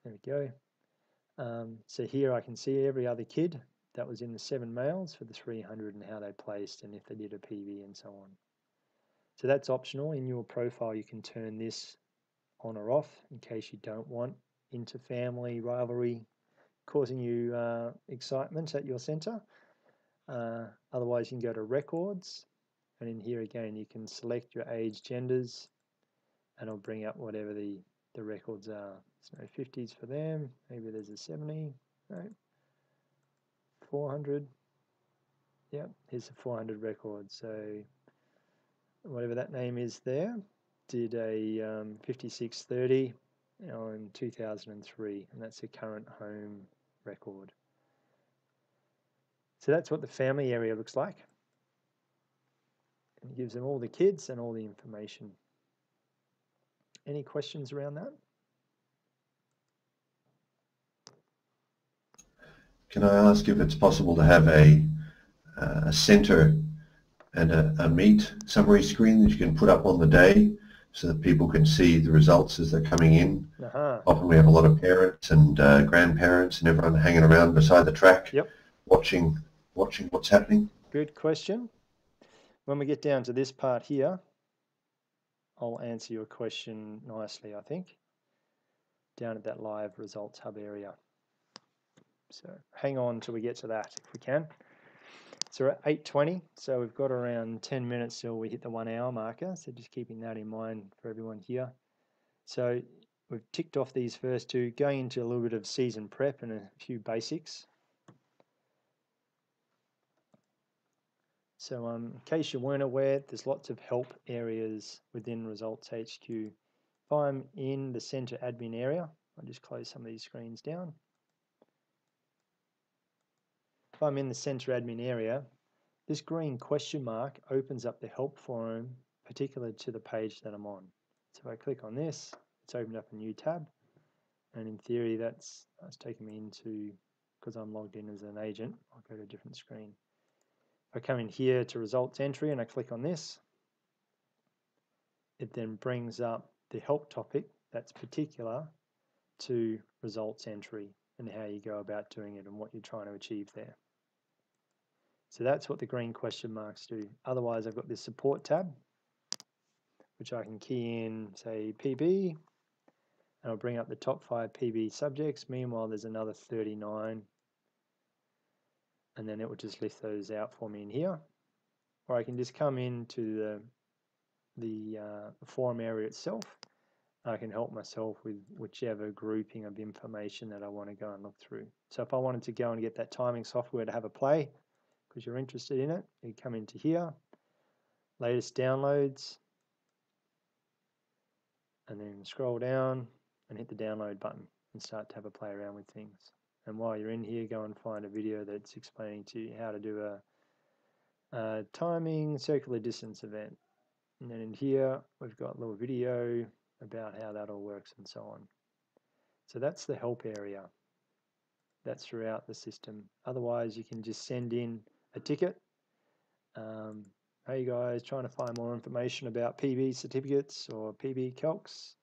There we go. So here I can see every other kid that was in the 7 males for the 300 and how they placed and if they did a PB and so on. So that's optional. In your profile you can turn this on or off in case you don't want inter-family rivalry causing you excitement at your centre. Otherwise you can go to records, and in here again you can select your age, genders, and it'll bring up whatever the records are. So 50s for them, maybe there's a 70, no, 400, yeah, here's a 400 record. So whatever that name is there, did a 5630 in 2003, and that's a current home record. So that's what the family area looks like. And it gives them all the kids and all the information. Any questions around that? Can I ask if it's possible to have a center and a meet summary screen that you can put up on the day so that people can see the results as they're coming in? Often we have a lot of parents and grandparents and everyone hanging around beside the track, yep, watching what's happening. Good question. When we get down to this part here, I'll answer your question nicely, I think, down at that live results hub area. So hang on till we get to that if we can. So we're at 8:20, so we've got around 10 minutes till we hit the 1 hour marker, so just keeping that in mind for everyone here. So we've ticked off these first two, going into a little bit of season prep and a few basics. So in case you weren't aware, there's lots of help areas within ResultsHQ. If I'm in the center admin area, I'll just close some of these screens down. If I'm in the center admin area, this green question mark opens up the help forum particular to the page that I'm on. So if I click on this, it's opened up a new tab. And in theory, that's taken me into, because I'm logged in as an agent, I'll go to a different screen. If I come in here to results entry and I click on this, it then brings up the help topic that's particular to results entry and how you go about doing it and what you're trying to achieve there. So that's what the green question marks do. Otherwise, I've got this support tab, which I can key in, say, PB, and I'll bring up the top 5 PB subjects. Meanwhile, there's another 39, and then it will just list those out for me in here. Or I can just come into the forum area itself. I can help myself with whichever grouping of information that I want to go and look through. So if I wanted to go and get that timing software to have a play, because you're interested in it, you come into here, latest downloads, and then scroll down and hit the download button and start to have a play around with things. And while you're in here, go and find a video that's explaining to you how to do a timing circular distance event. And then in here, we've got a little video about how that all works and so on. So that's the help area. That's throughout the system. Otherwise, you can just send in a ticket. Hey guys, trying to find more information about PB certificates or PB calcs,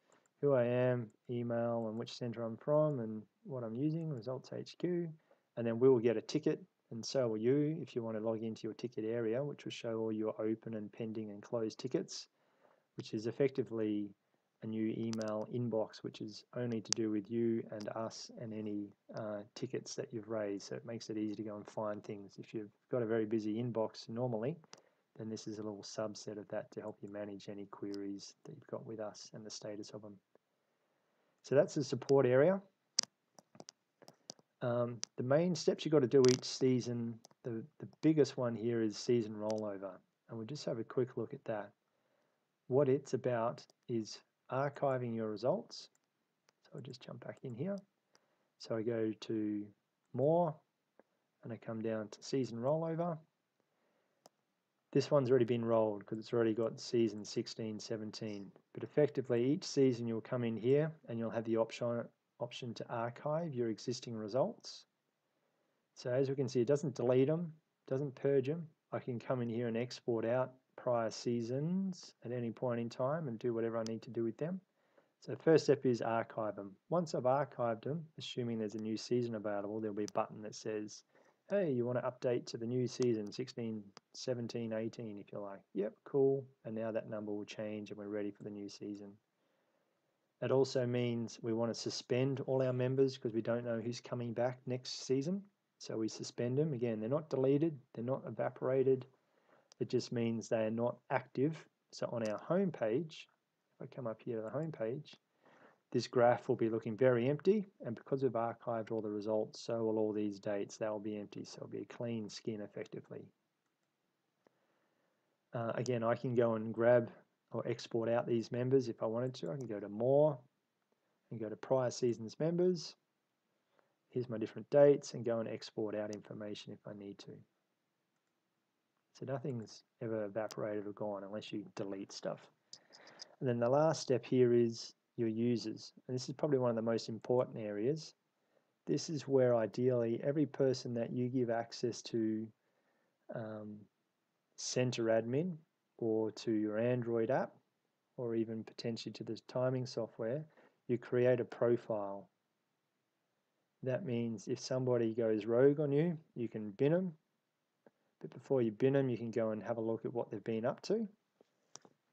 who I am, email, and which center I'm from, and what I'm using, ResultsHQ. And then we will get a ticket, and so will you if you want to log into your ticket area, which will show all your open and pending and closed tickets, which is effectively a new email inbox, which is only to do with you and us and any tickets that you've raised. So it makes it easy to go and find things. If you've got a very busy inbox normally, then this is a little subset of that to help you manage any queries that you've got with us and the status of them. So that's the support area. The main steps you've got to do each season, the biggest one here is season rollover. And we'll just have a quick look at that. What it's about is archiving your results. So I'll just jump back in here. So I go to more and I come down to season rollover. This one's already been rolled because it's already got season 16, 17. But effectively each season you'll come in here and you'll have the option to archive your existing results. So as we can see, it doesn't delete them, doesn't purge them. I can come in here and export out prior seasons at any point in time and do whatever I need to do with them. So the first step is archive them. Once I've archived them, assuming there's a new season available, there'll be a button that says, hey, you want to update to the new season, 16, 17, 18, if you like. Yep, cool. And now that number will change and we're ready for the new season. That also means we want to suspend all our members because we don't know who's coming back next season. So we suspend them. Again, they're not deleted, they're not evaporated. It just means they are not active. So on our home page, if I come up here to the home page, this graph will be looking very empty, and because we've archived all the results, so will all these dates. They will be empty, so it'll be a clean skin effectively. Again, I can go and grab or export out these members if I wanted to. I can go to more and go to prior seasons members. Here's my different dates and go and export out information if I need to. So nothing's ever evaporated or gone unless you delete stuff. And then the last step here is your users. And this is probably one of the most important areas. This is where ideally every person that you give access to Center Admin or to your Android app or even potentially to this timing software, you create a profile. That means if somebody goes rogue on you, you can bin them. But before you bin them, you can go and have a look at what they've been up to.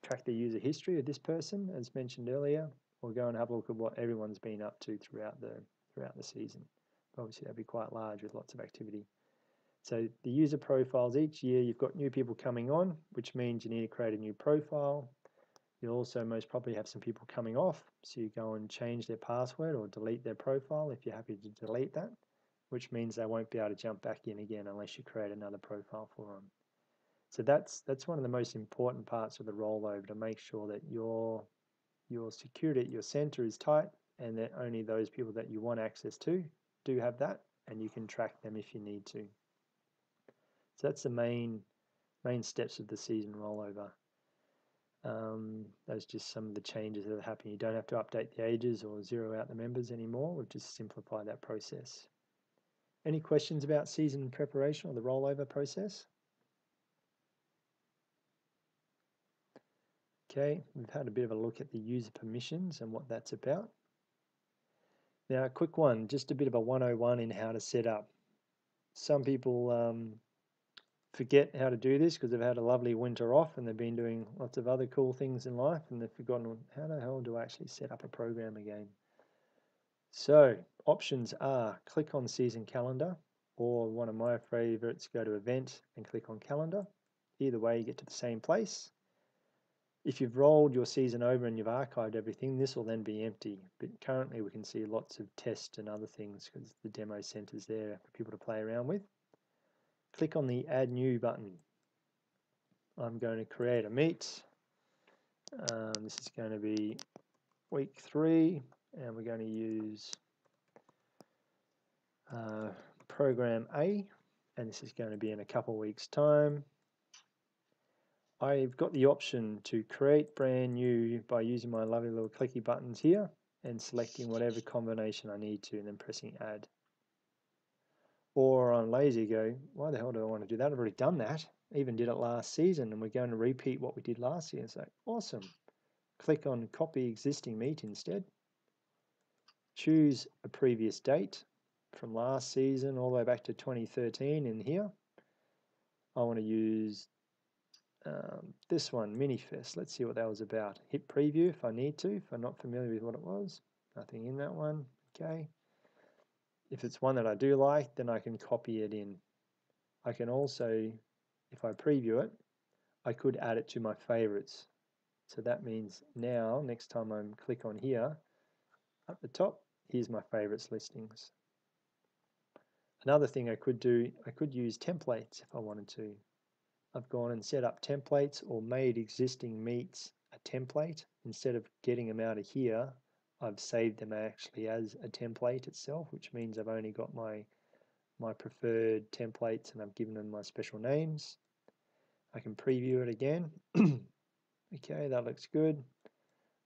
Track the user history of this person, as mentioned earlier, or go and have a look at what everyone's been up to throughout the season. Obviously, that'd be quite large with lots of activity. So the user profiles, each year you've got new people coming on, which means you need to create a new profile. You'll also most probably have some people coming off, so you go and change their password or delete their profile if you're happy to delete that, which means they won't be able to jump back in again unless you create another profile for them. So that's one of the most important parts of the rollover, to make sure that your security at your center is tight, and that only those people that you want access to do have that, and you can track them if you need to. So that's the main steps of the season rollover. Those are just some of the changes that are happening. You don't have to update the ages or zero out the members anymore. We've just simplified that process. Any questions about season preparation or the rollover process? Okay, we've had a bit of a look at the user permissions and what that's about. Now, a quick one, just a bit of a 101 in how to set up. Some people forget how to do this because they've had a lovely winter off and they've been doing lots of other cool things in life, and they've forgotten, how the hell do I actually set up a program again? So options are click on season calendar, or one of my favorites, go to event and click on calendar. Either way, you get to the same place. If you've rolled your season over and you've archived everything, this will then be empty. But currently we can see lots of tests and other things because the demo center's there for people to play around with. Click on the Add New button. I'm going to create a meet. This is going to be week 3, and we're going to use program A, and this is going to be in a couple of weeks' time. I've got the option to create brand new by using my lovely little clicky buttons here and selecting whatever combination I need to and then pressing add. Or on lazy go, why the hell do I want to do that? I've already done that. I even did it last season, and we're going to repeat what we did last year. So awesome. Click on copy existing meet instead. Choose a previous date from last season all the way back to 2013 in here. I want to use this one, Minifest. Let's see what that was about. Hit preview if I need to, if I'm not familiar with what it was. Nothing in that one. Okay. If it's one that I do like, then I can copy it in. I can also, if I preview it, I could add it to my favorites. So that means now, next time I click on here, at the top, here's my favorites listings. Another thing I could do, I could use templates if I wanted to. I've gone and set up templates or made existing meets a template. Instead of getting them out of here, I've saved them actually as a template itself, which means I've only got my preferred templates and I've given them my special names. I can preview it again. Okay, that looks good.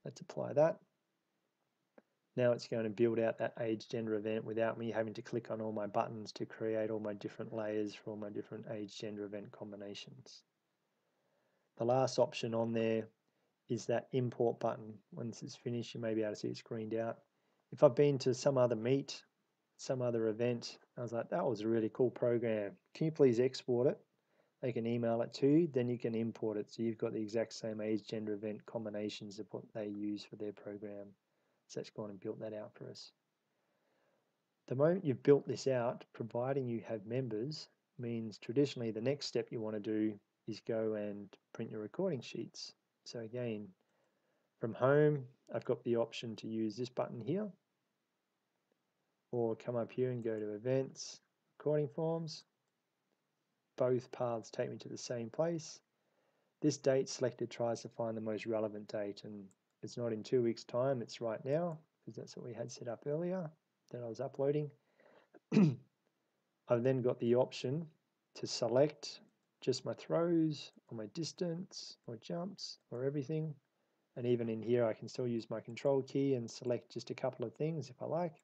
Let's apply that. Now it's going to build out that age gender event without me having to click on all my buttons to create all my different layers for all my different age gender event combinations. The last option on there is that import button. Once it's finished, you may be able to see it's greened out. If I've been to some other meet, some other event, I was like, that was a really cool program. Can you please export it? They can email it to you, then you can import it. So you've got the exact same age gender event combinations of what they use for their program. So that's gone and built that out for us. The moment you've built this out, providing you have members, means traditionally the next step you want to do is go and print your recording sheets. So again, from home, I've got the option to use this button here, or come up here and go to events, recording forms. Both paths take me to the same place. This date selected tries to find the most relevant date, and it's not in 2 weeks' time, it's right now, because that's what we had set up earlier that I was uploading. I've then got the option to select just my throws, or my distance, or jumps, or everything. And even in here, I can still use my control key and select just a couple of things if I like.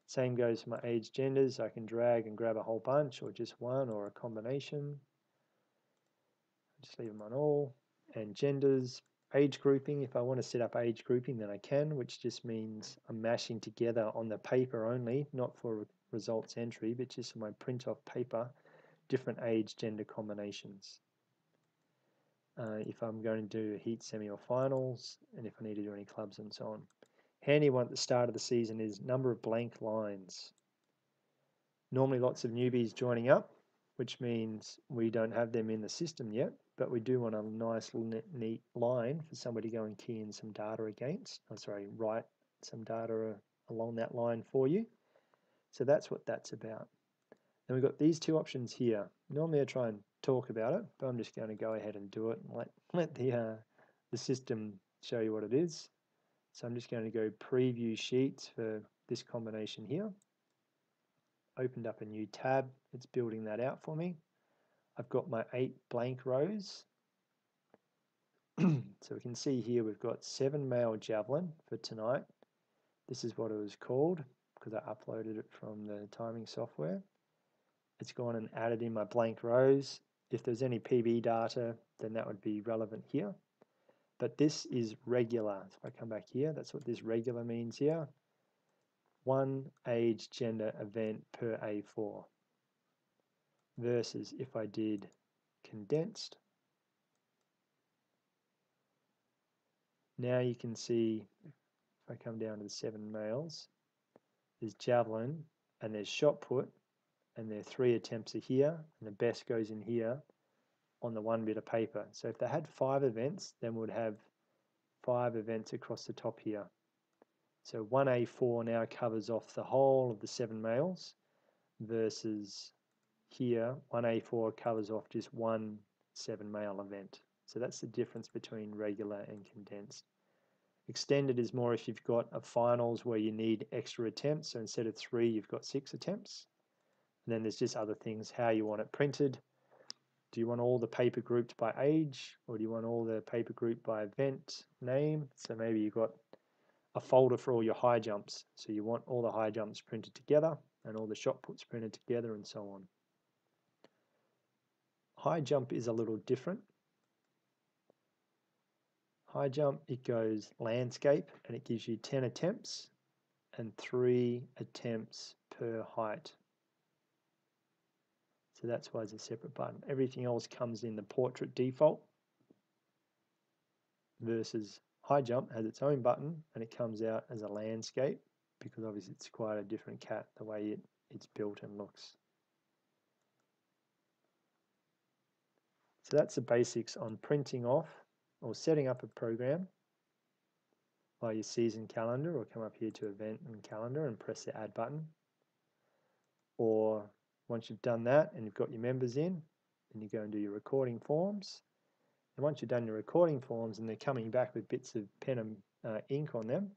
Same goes for my age genders. I can drag and grab a whole bunch, or just one, or a combination. Just leave them on all. And genders, age grouping. If I want to set up age grouping, then I can, which just means I'm mashing together on the paper only, not for results entry, but just on my print off paper, different age gender combinations. If I'm going to do a heat, semi, or finals, and if I need to do any clubs and so on. Handy one at the start of the season is number of blank lines. Normally lots of newbies joining up, which means we don't have them in the system yet, but we do want a nice little neat line for somebody to go and key in some data against. Write some data along that line for you. So that's what that's about. Then we've got these two options here. Normally I try and talk about it, but I'm just going to go ahead and do it and let the system show you what it is. So I'm just going to go preview sheets for this combination here. Opened up a new tab, it's building that out for me. I've got my 8 blank rows. So we can see here we've got 7 male javelin for tonight. This is what it was called because I uploaded it from the timing software. It's gone and added in my blank rows. If there's any PB data, then that would be relevant here. But this is regular. So if I come back here, that's what this regular means here. 1 age, gender, event per A4. Versus if I did condensed. Now you can see, if I come down to the 7 males, there's javelin and there's shot put, and their 3 attempts are here, and the best goes in here on the 1 bit of paper. So if they had 5 events, then we'd have 5 events across the top here. So 1A4 now covers off the whole of the 7 males, versus here 1A4 covers off just 1 7 male event. So that's the difference between regular and condensed. Extended is more if you've got a finals where you need extra attempts. So instead of 3, you've got 6 attempts. And then there's just other things, how you want it printed. Do you want all the paper grouped by age, or do you want all the paper grouped by event name? So maybe you've got a folder for all your high jumps. So you want all the high jumps printed together and all the shot puts printed together and so on. High jump is a little different. High jump, it goes landscape and it gives you 10 attempts and 3 attempts per height. So that's why it's a separate button. Everything else comes in the portrait default, versus high jump has its own button and it comes out as a landscape, because obviously it's quite a different cat the way it's built and looks. So that's the basics on printing off or setting up a program by your season calendar, or come up here to event and calendar and press the add button. Or once you've done that and you've got your members in, then you go and do your recording forms. And once you've done your recording forms and they're coming back with bits of pen and ink on them,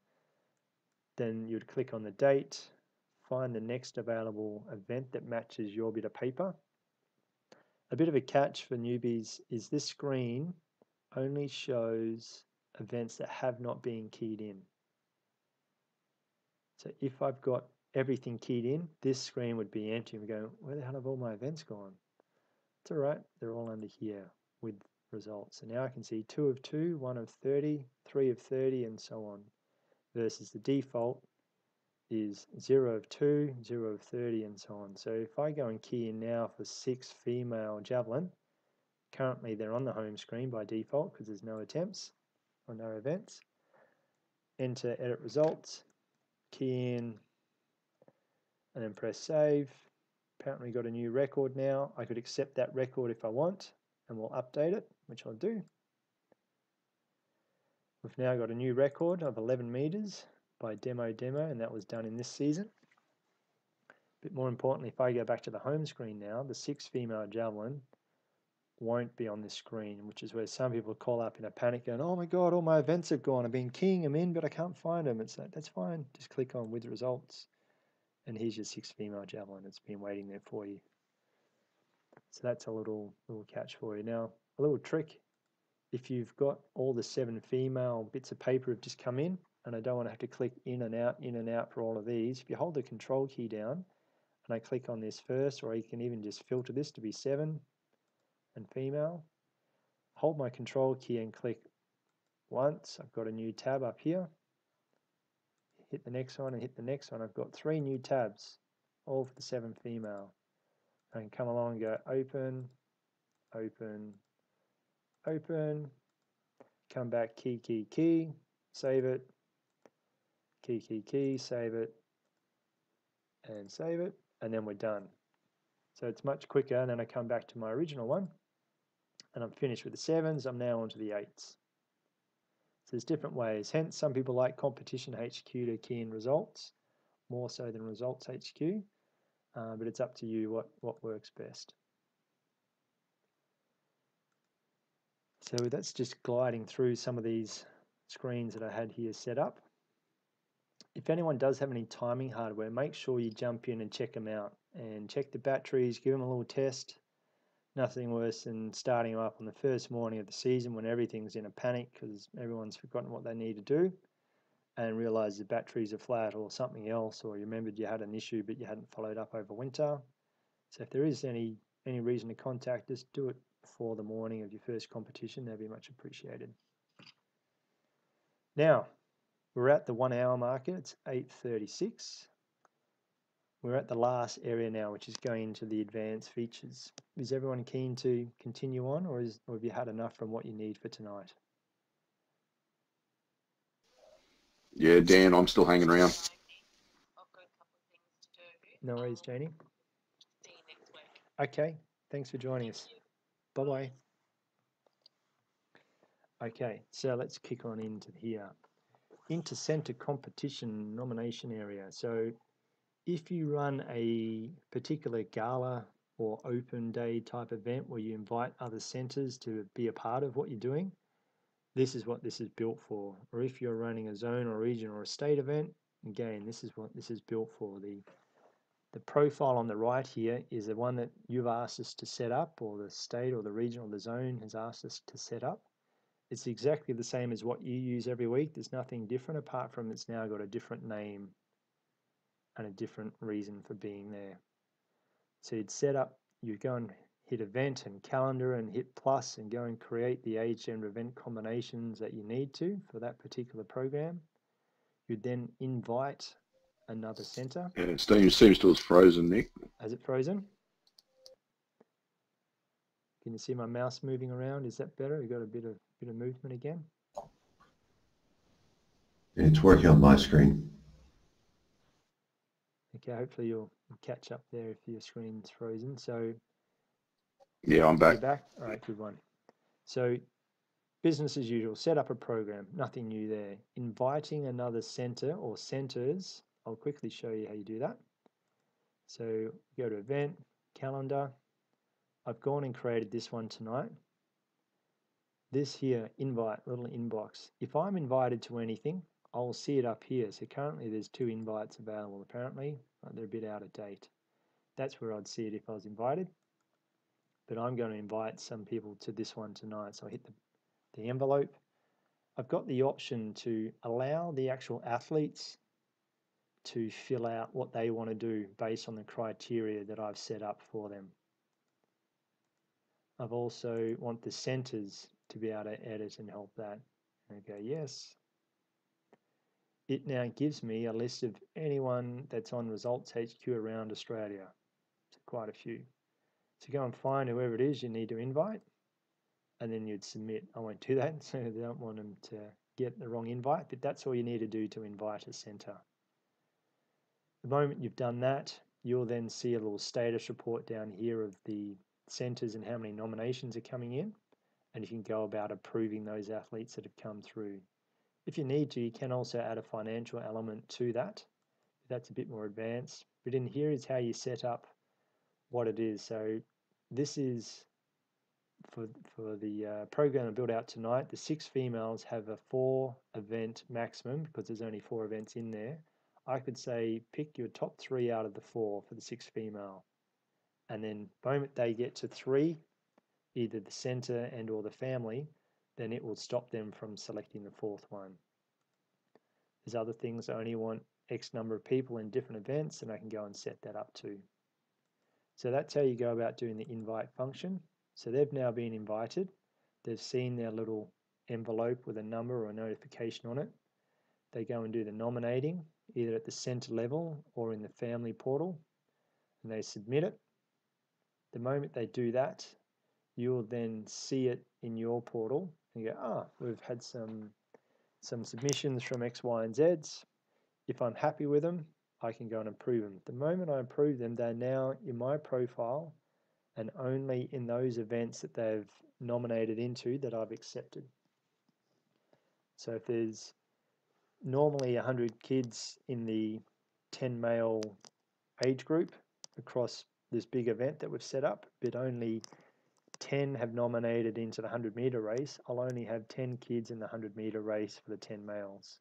then you'd click on the date, find the next available event that matches your bit of paper. A bit of a catch for newbies is this screen only shows events that have not been keyed in. So if I've got everything keyed in, this screen would be empty. And we go, where the hell have all my events gone? It's all right, they're all under here with results. So now I can see 2 of 2, 1 of 30, 3 of 30, and so on. Versus the default is 0 of 2, 0 of 30, and so on. So if I go and key in now for 6 female javelin, currently they're on the home screen by default because there's no attempts or no events. Enter edit results, key in, and then press save. Apparently got a new record now. I could accept that record if I want, and we'll update it, which I'll do. We've now got a new record of 11 meters by demo, and that was done in this season. But more importantly, if I go back to the home screen now, the 6 female javelin won't be on this screen, which is where some people call up in a panic going, oh my God, all my events have gone. I've been keying them in, but I can't find them. It's like, that's fine. Just click on with results. And here's your 6 female javelin. It's been waiting there for you. So that's a little catch for you. Now, a little trick. If you've got all the 7 female bits of paper have just come in, and I don't want to have to click in and out for all of these, if you hold the control key down, and I click on this first, or you can even just filter this to be 7 and female, hold my control key and click once. I've got a new tab up here. Hit the next one and hit the next one. I've got 3 new tabs, all for the 7 female. I can come along and go open, open, open, come back, key, save it, key, save it, and save it, and then we're done. So it's much quicker, and then I come back to my original one, and I'm finished with the 7s. I'm now onto the 8s. So there's different ways. Hence, some people like CompetitionHQ to key in results, more so than ResultsHQ, but it's up to you what works best. So that's just gliding through some of these screens that I had here set up. If anyone does have any timing hardware, make sure you jump in and check them out and check the batteries, give them a little test. Nothing worse than starting them up on the first morning of the season when everything's in a panic because everyone's forgotten what they need to do and realize the batteries are flat or something else, or you remembered you had an issue but you hadn't followed up over winter. So if there is any reason to contact us, do it before the morning of your first competition. That'd be much appreciated. Now, we're at the 1 hour marker. It's 8:36. We're at the last area now, which is going into the advanced features. Is everyone keen to continue on, or have you had enough from what you need for tonight? Yeah, Dan, I'm still hanging around. I've got a couple of things to do. No worries, Janie. See you next week. Okay, thanks for joining us. Bye-bye. Okay, so let's kick on into here. Inter-center competition nomination area. So if you run a particular gala or open day type event where you invite other centers to be a part of what you're doing, this is what this is built for. Or if you're running a zone or region or a state event, again, this is what this is built for. The profile on the right here is the one that you've asked us to set up, or the state or the region or the zone has asked us to set up. It's exactly the same as what you use every week. There's nothing different apart from it's now got a different name and a different reason for being there. So you'd set up, you go and hit event and calendar and hit plus and go and create the age and event combinations that you need to for that particular program. You'd then invite another center. Yeah, it seems to have frozen, Nick. Has it frozen? Can you see my mouse moving around? Is that better? You got a bit of movement again? It's working on my screen. Okay, hopefully you'll catch up there if your screen's frozen. So yeah, I'm back. You're back? All right, good one. So business as usual, set up a program, nothing new there. Inviting another center or centers, I'll quickly show you how you do that. So go to event, calendar. I've gone and created this one tonight. This here, invite, little inbox. If I'm invited to anything, I'll see it up here. So currently there's 2 invites available apparently. They're a bit out of date. That's where I'd see it if I was invited. But I'm going to invite some people to this one tonight. So I hit the envelope. I've got the option to allow the actual athletes to fill out what they want to do based on the criteria that I've set up for them. I've also want the centers to be able to edit and help that. Okay, yes. It now gives me a list of anyone that's on ResultsHQ around Australia. So quite a few. So go and find whoever it is you need to invite, and then you'd submit. I won't do that, so I don't want them to get the wrong invite, but that's all you need to do to invite a center. The moment you've done that, you'll then see a little status report down here of the centers and how many nominations are coming in, and you can go about approving those athletes that have come through. If you need to, you can also add a financial element to that. That's a bit more advanced, but in here is how you set up what it is. So this is for the program I built out tonight. The 6 females have a 4 event maximum because there's only 4 events in there. I could say pick your top 3 out of the 4 for the 6 female, and then the moment they get to 3, either the center and or the family, then it will stop them from selecting the 4th one. There's other things. I only want X number of people in different events, and I can go and set that up too. So that's how you go about doing the invite function. So they've now been invited. They've seen their little envelope with a number or a notification on it. They go and do the nominating, either at the center level or in the family portal, and they submit it. The moment they do that, you'll then see it in your portal and you go, we've had some submissions from X, Y, and Zs. If I'm happy with them, I can go and approve them. The moment I approve them, they're now in my profile and only in those events that they've nominated into that I've accepted. So if there's normally 100 kids in the 10 male age group across this big event that we've set up, but only 10 have nominated into the 100-meter race, I'll only have 10 kids in the 100-meter race for the 10 males,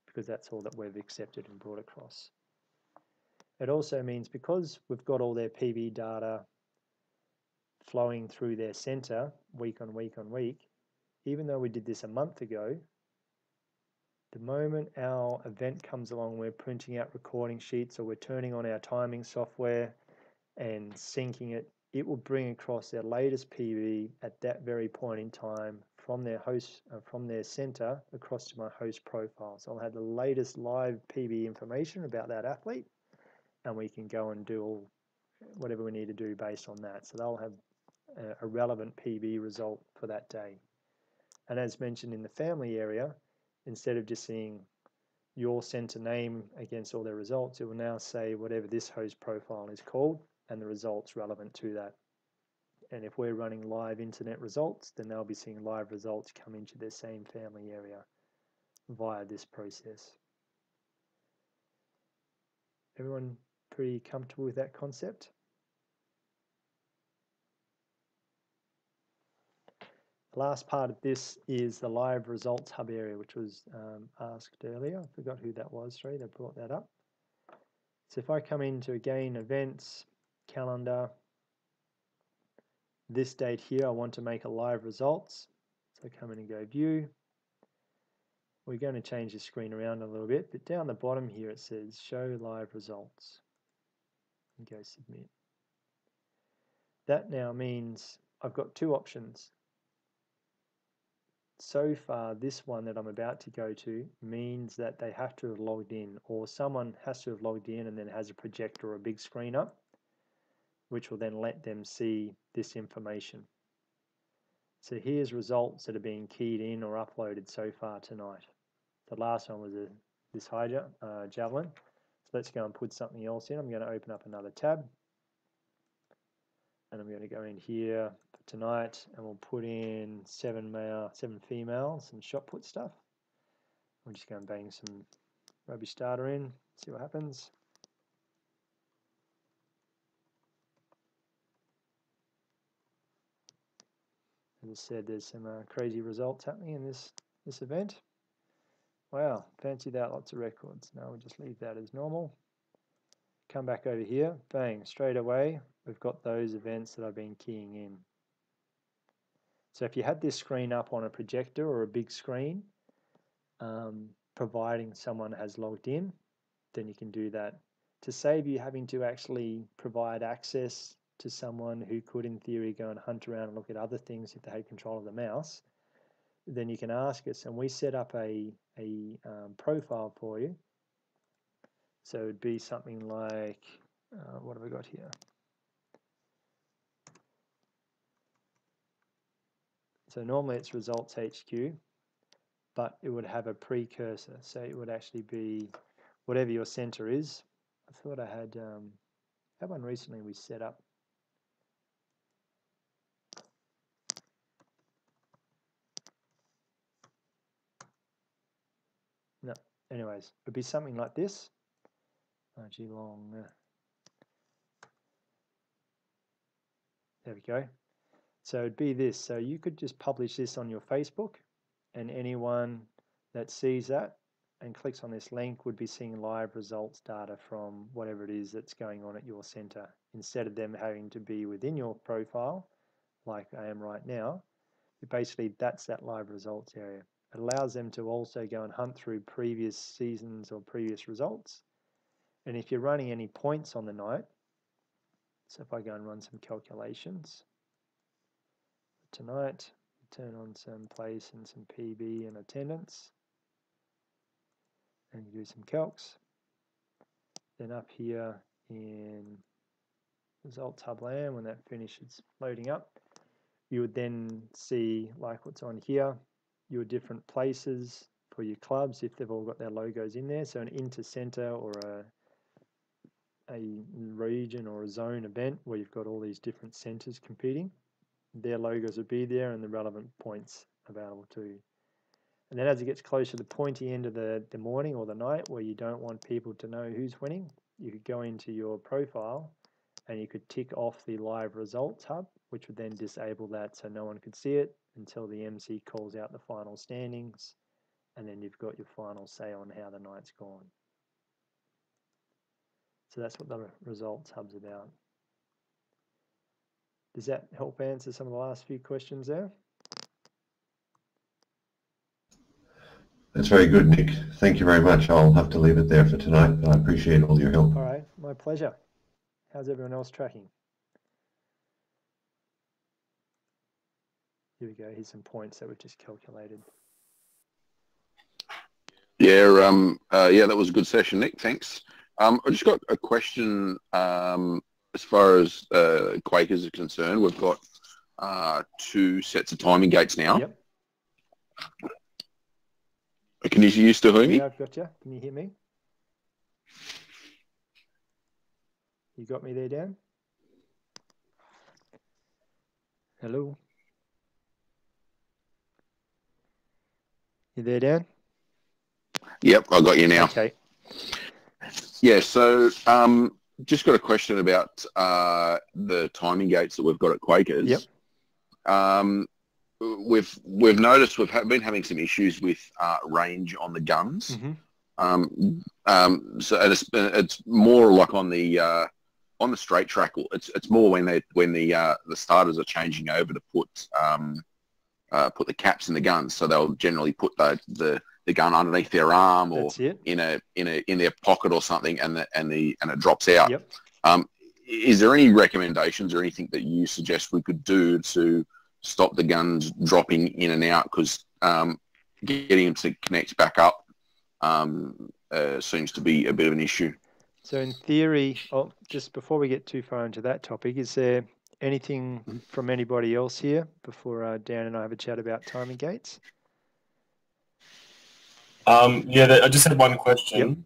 because that's all that we've accepted and brought across. It also means because we've got all their PB data flowing through their center week on week on week, even though we did this a month ago, the moment our event comes along, we're printing out recording sheets or we're turning on our timing software and syncing it, it will bring across their latest PB at that very point in time from their host, from their center across to my host profile. So I'll have the latest live PB information about that athlete, and we can go and do all, whatever we need to do based on that. So they'll have a relevant PB result for that day. And as mentioned in the family area, instead of just seeing your center name against all their results, it will now say whatever this host profile is called and the results relevant to that. And if we're running live internet results, then they'll be seeing live results come into their same family area via this process. Everyone pretty comfortable with that concept? The last part of this is the live results hub area, which was asked earlier. I forgot who that was, sorry, they brought that up. So if I come into, again, events, calendar, this date here, I want to make a live results. So I come in and go view. We're going to change the screen around a little bit, but down the bottom here it says show live results. And go submit. That now means I've got two options. So far, this one that I'm about to go to means that they have to have logged in, or someone has to have logged in and then has a projector or a big screen up, which will then let them see this information. So here's results that are being keyed in or uploaded so far tonight. The last one was this high javelin. So let's go and put something else in. I'm going to open up another tab. And I'm going to go in here for tonight, and we'll put in 7 females and shot put stuff. We'll just go and bang some rubbish data in, see what happens. As I said, there's some crazy results happening in this event. Wow, fancy that, lots of records. Now we'll just leave that as normal. Come back over here, bang, straight away, we've got those events that I've been keying in. So if you had this screen up on a projector or a big screen, providing someone has logged in, then you can do that. To save you having to actually provide access to someone who could, in theory, go and hunt around and look at other things if they had control of the mouse, then you can ask us, and we set up a profile for you. So it would be something like, what have I got here? So normally it's ResultsHQ, but it would have a precursor. So it would actually be whatever your center is. I thought I had one recently we set up. No, anyways, it would be something like this. Oh, gee, long. There we go. So it'd be this. So you could just publish this on your Facebook, and anyone that sees that and clicks on this link would be seeing live results data from whatever it is that's going on at your center, instead of them having to be within your profile like I am right now. Basically, that's that live results area. It allows them to also go and hunt through previous seasons or previous results. And if you're running any points on the night, so if I go and run some calculations tonight, turn on some place and some PB and attendance, and do some calcs. Then up here in Results Hub Land, when that finishes loading up, you would then see, like what's on here, your different places for your clubs if they've all got their logos in there. So an inter-center or a region or a zone event where you've got all these different centers competing, their logos would be there and the relevant points available to you. And then as it gets closer to the pointy end of the morning or the night where you don't want people to know who's winning, you could go into your profile and you could tick off the live results hub, which would then disable that so no one could see it until the MC calls out the final standings, and then you've got your final say on how the night's gone. So that's what the results hub's about. Does that help answer some of the last few questions there? That's very good, Nick. Thank you very much. I'll have to leave it there for tonight, but I appreciate all your help. All right, my pleasure. How's everyone else tracking? Here we go. Here's some points that we've just calculated. Yeah, yeah, that was a good session, Nick. Thanks. I just got a question as far as Quakers are concerned. We've got 2 sets of timing gates now. Yep. Can you still hear me? Yeah, I've got you. Can you hear me? You got me there, Dan? Hello? You there, Dan? Yep, I got you now. Okay. Yeah, so just got a question about the timing gates that we've got at Quakers. Yep. We've noticed we've been having some issues with range on the guns. Mm-hmm. So it's more like on the straight track. It's more when the starters are changing over to put the caps in the guns. So they'll generally put the gun underneath their arm or in their pocket or something, and it drops out. Yep. Is there any recommendations or anything that you suggest we could do to stop the guns dropping in and out? Because getting them to connect back up seems to be a bit of an issue. So in theory, just before we get too far into that topic, is there anything from anybody else here before Dan and I have a chat about timing gates? Yeah, I just had one question. Yep.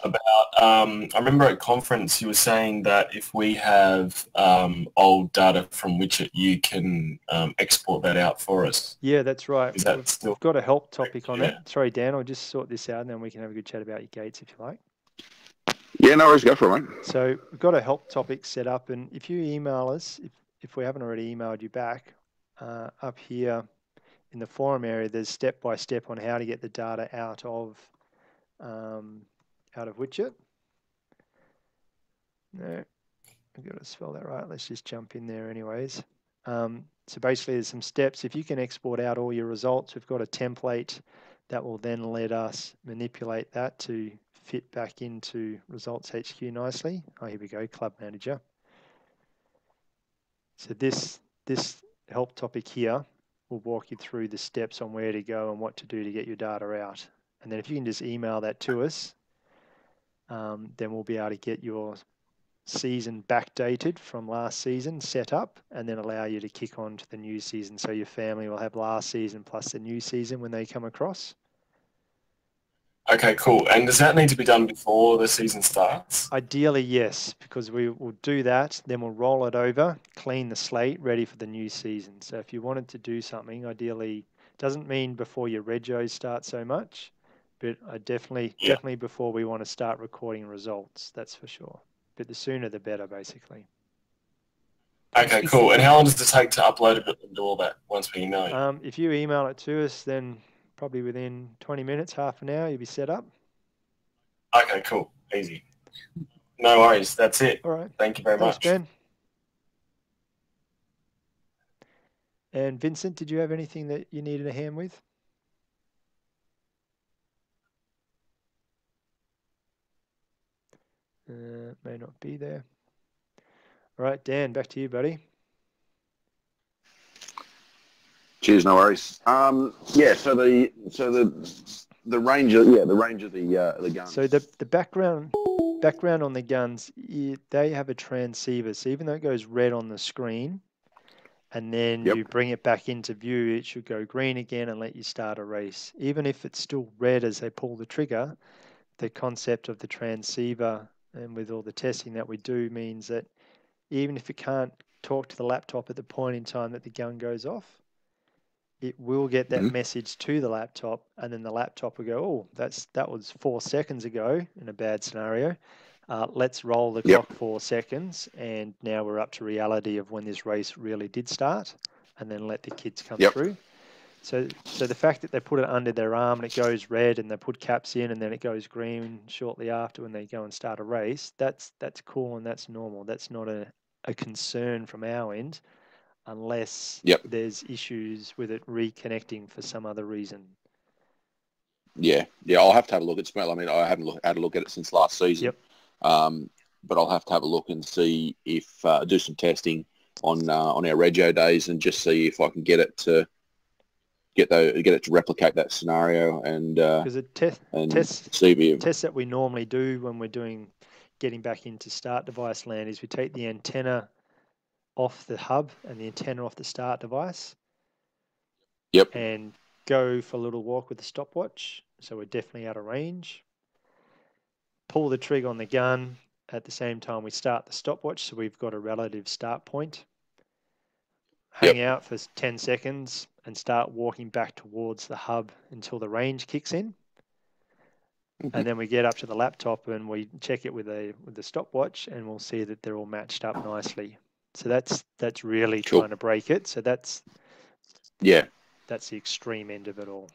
About, I remember at conference you were saying that if we have old data from Widget, you can export that out for us. Yeah, that's right. Is that still? We've got a help topic on Yeah. it. Sorry, Dan, I'll just sort this out and then we can have a good chat about your gates if you like. Yeah, no worries, go for it, mate. So we've got a help topic set up, and if you email us, if we haven't already emailed you back, up here in the forum area, there's step-by-step on how to get the data out of Widget. No, I've got to spell that right. Let's just jump in there anyways. So basically there's some steps. If you can export out all your results, we've got a template that will then let us manipulate that to fit back into ResultsHQ nicely. Oh, here we go, Club Manager. So this help topic here will walk you through the steps on where to go and what to do to get your data out. And then if you can just email that to us, then we'll be able to get your season backdated from last season set up and then allow you to kick on to the new season. So your family will have last season plus the new season when they come across. Okay, cool. And does that need to be done before the season starts? Ideally, yes, because we will do that, then we'll roll it over, clean the slate, ready for the new season. So if you wanted to do something, ideally, doesn't mean before your regos start so much, but definitely before we want to start recording results, that's for sure. But the sooner the better, basically. Okay, cool. And how long does it take to upload it and do all that once we email you? If you email it to us, then probably within 20 minutes, half an hour, you'll be set up. Okay, cool. Easy. No worries. That's it. All right. Thank you very much. Thanks, Ben. And Vincent, did you have anything that you needed a hand with? May not be there. All right, Dan, back to you, buddy. Cheers, no worries. Yeah, so the range of the guns. So the background on the guns, they have a transceiver. So even though it goes red on the screen, and then you bring it back into view, it should go green again and let you start a race. Even if it's still red as they pull the trigger, the concept of the transceiver and with all the testing that we do means that even if it can't talk to the laptop at the point in time that the gun goes off, it will get that message to the laptop, and then the laptop will go, oh, that was 4 seconds ago in a bad scenario. let's roll the Yep. clock 4 seconds, and now we're up to reality of when this race really did start, and then let the kids come Yep. through. So the fact that they put it under their arm and it goes red, and they put caps in and then it goes green shortly after when they go and start a race, that's cool and that's normal. That's not a concern from our end, unless Yep. there's issues with it reconnecting for some other reason. Yeah, I'll have to have a look at Smell. I mean, I haven't had a look at it since last season. Yep. But I'll have to have a look and see if do some testing on our Rego days and just see if I can get it to replicate that scenario and Because tests that we normally do when we're getting back into start device land is we take the antenna off the hub and the antenna off the start device. Yep. And go for a little walk with the stopwatch. So we're definitely out of range. Pull the trigger on the gun. At the same time, we start the stopwatch, so we've got a relative start point. Hang out for 10 seconds and start walking back towards the hub until the range kicks in. Mm-hmm. And then we get up to the laptop and we check it with the stopwatch, and we'll see that they're all matched up nicely. So that's really Cool. trying to break it. So that's the extreme end of it all.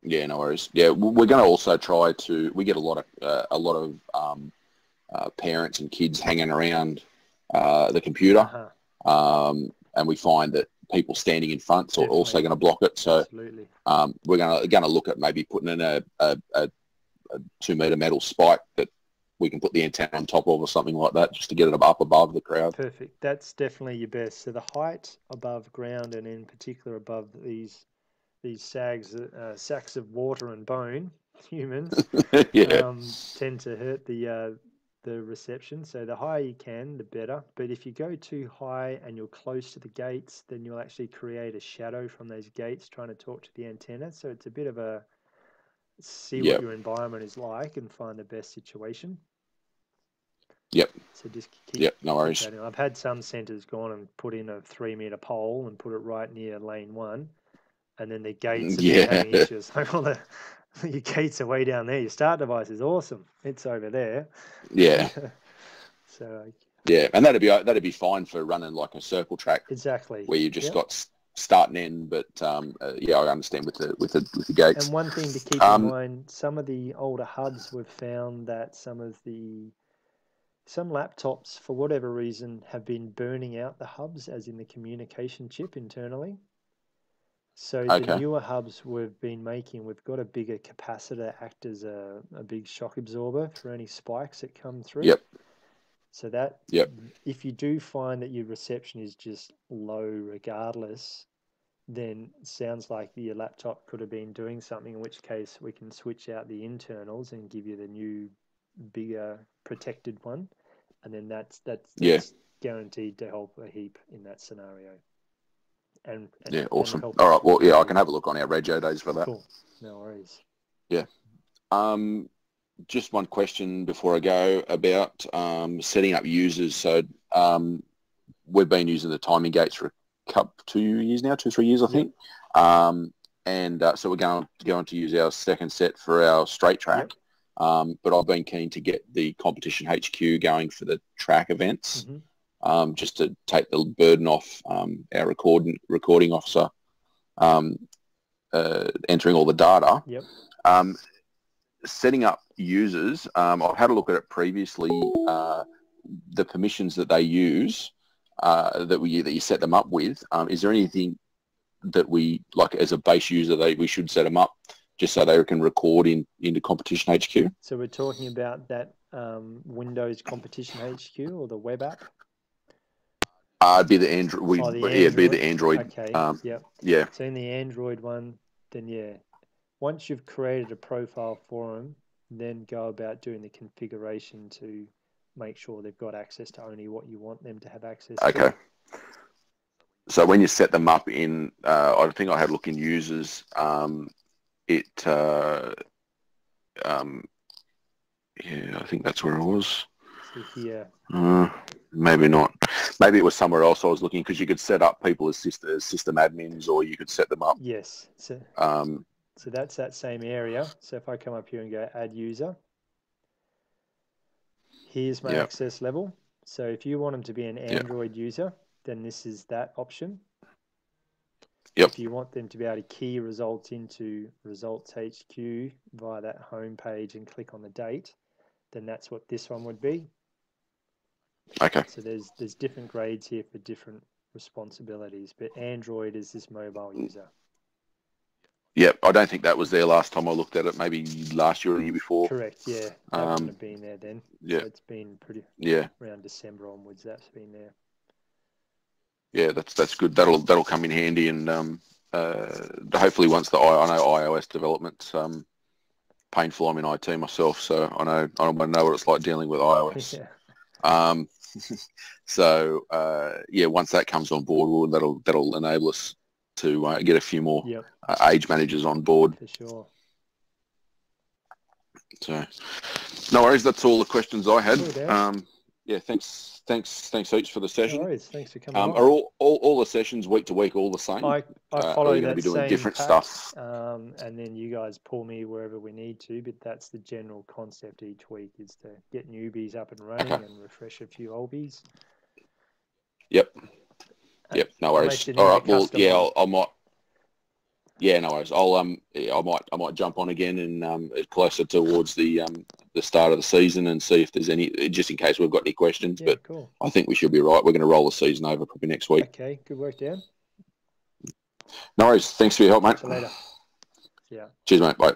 Yeah, no worries. Yeah, we're going to also try to. We get a lot of parents and kids hanging around the computer, and we find that people standing in front are also going to block it. So absolutely. We're going to look at maybe putting in a 2-meter metal spike that we can put the antenna on top of or something like that, just to get it up above the crowd. Perfect. That's definitely your best. So the height above ground, and in particular above these sacks of water and bone, humans, tend to hurt the reception. So the higher you can, the better. But if you go too high and you're close to the gates, then you'll actually create a shadow from those gates trying to talk to the antenna. So it's a bit of a see what your environment is like and find the best situation. Yep. So just keep no worries. I've had some centres gone and put in a 3-meter pole and put it right near lane 1. And then the gates have been having issues. Like, well, your gates are way down there. Your start device is awesome. It's over there. Yeah. So. Yeah, and that'd be fine for running like a circle track. Exactly. Where you just got start and end, but I understand with the gates. And one thing to keep in mind: some of the older hubs, we've found that some laptops, for whatever reason, have been burning out the hubs, as in the communication chip internally. So the newer hubs we've been making, we've got a bigger capacitor act as a big shock absorber for any spikes that come through. Yep. So if you do find that your reception is just low regardless, then it sounds like your laptop could have been doing something, in which case we can switch out the internals and give you the new, bigger, protected one. And then that's guaranteed to help a heap in that scenario. And awesome. All right, well, I can have a look on our Rego days for that. Cool. No worries. Yeah. Just one question before I go about setting up users. So we've been using the timing gates for 2 years now, 2-3 years, I think. So we're going to use our second set for our straight track. But I've been keen to get the CompetitionHQ going for the track events. Just to take the burden off our recording officer entering all the data. Setting up users, I've had a look at it previously. The permissions that they use, that you set them up with. Is there anything that we, like as a base user, we should set them up just so they can record into CompetitionHQ? So we're talking about that Windows CompetitionHQ or the web app? It'd be the Android. It'd be the Android. Okay. So in the Android one, then once you've created a profile for them, then go about doing the configuration to make sure they've got access to only what you want them to have access to. Okay. So when you set them up in, I think I had a look in users. I think that's where it was. So here. Maybe not. Maybe it was somewhere else I was looking, because you could set up people as system admins, or you could set them up. Yes. So that's that same area. So if I come up here and go add user, here's my Yep. access level. So if you want them to be an Yep. Android user, then this is that option. Yep. If you want them to be able to key results into ResultsHQ via that home page and click on the date, then that's what this one would be. Okay. So there's different grades here for different responsibilities, but Android is this mobile user. Yep. I don't think that was there last time I looked at it. Maybe last year or the year before. Correct, yeah. That wouldn't have been there then. Yeah. So it's been pretty around December onwards that's been there. Yeah, that's good. That'll come in handy, and hopefully once I know iOS development's painful. I'm in IT myself, so I know what it's like dealing with iOS. Yeah. So yeah, once that comes on board, that'll enable us to get a few more age managers on board. For sure. So no worries. That's all the questions I had. Cool, yeah, thanks each for the session. No worries. Thanks for coming on. Are all the sessions week to week all the same? I follow are you that going to be doing same different pack, stuff? and then you guys pull me wherever we need to, but that's the general concept each week, is to get newbies up and running and refresh a few oldies. Yep. No worries. All right. Well, yeah, I might. Yeah, no worries. I might jump on again and closer towards the start of the season and see if there's any, just in case we've got any questions. Yeah, but cool. I think we should be right. We're going to roll the season over probably next week. Okay, good work, Dan. No worries. Thanks for your help, mate. See you later. Yeah. Cheers, mate. Bye.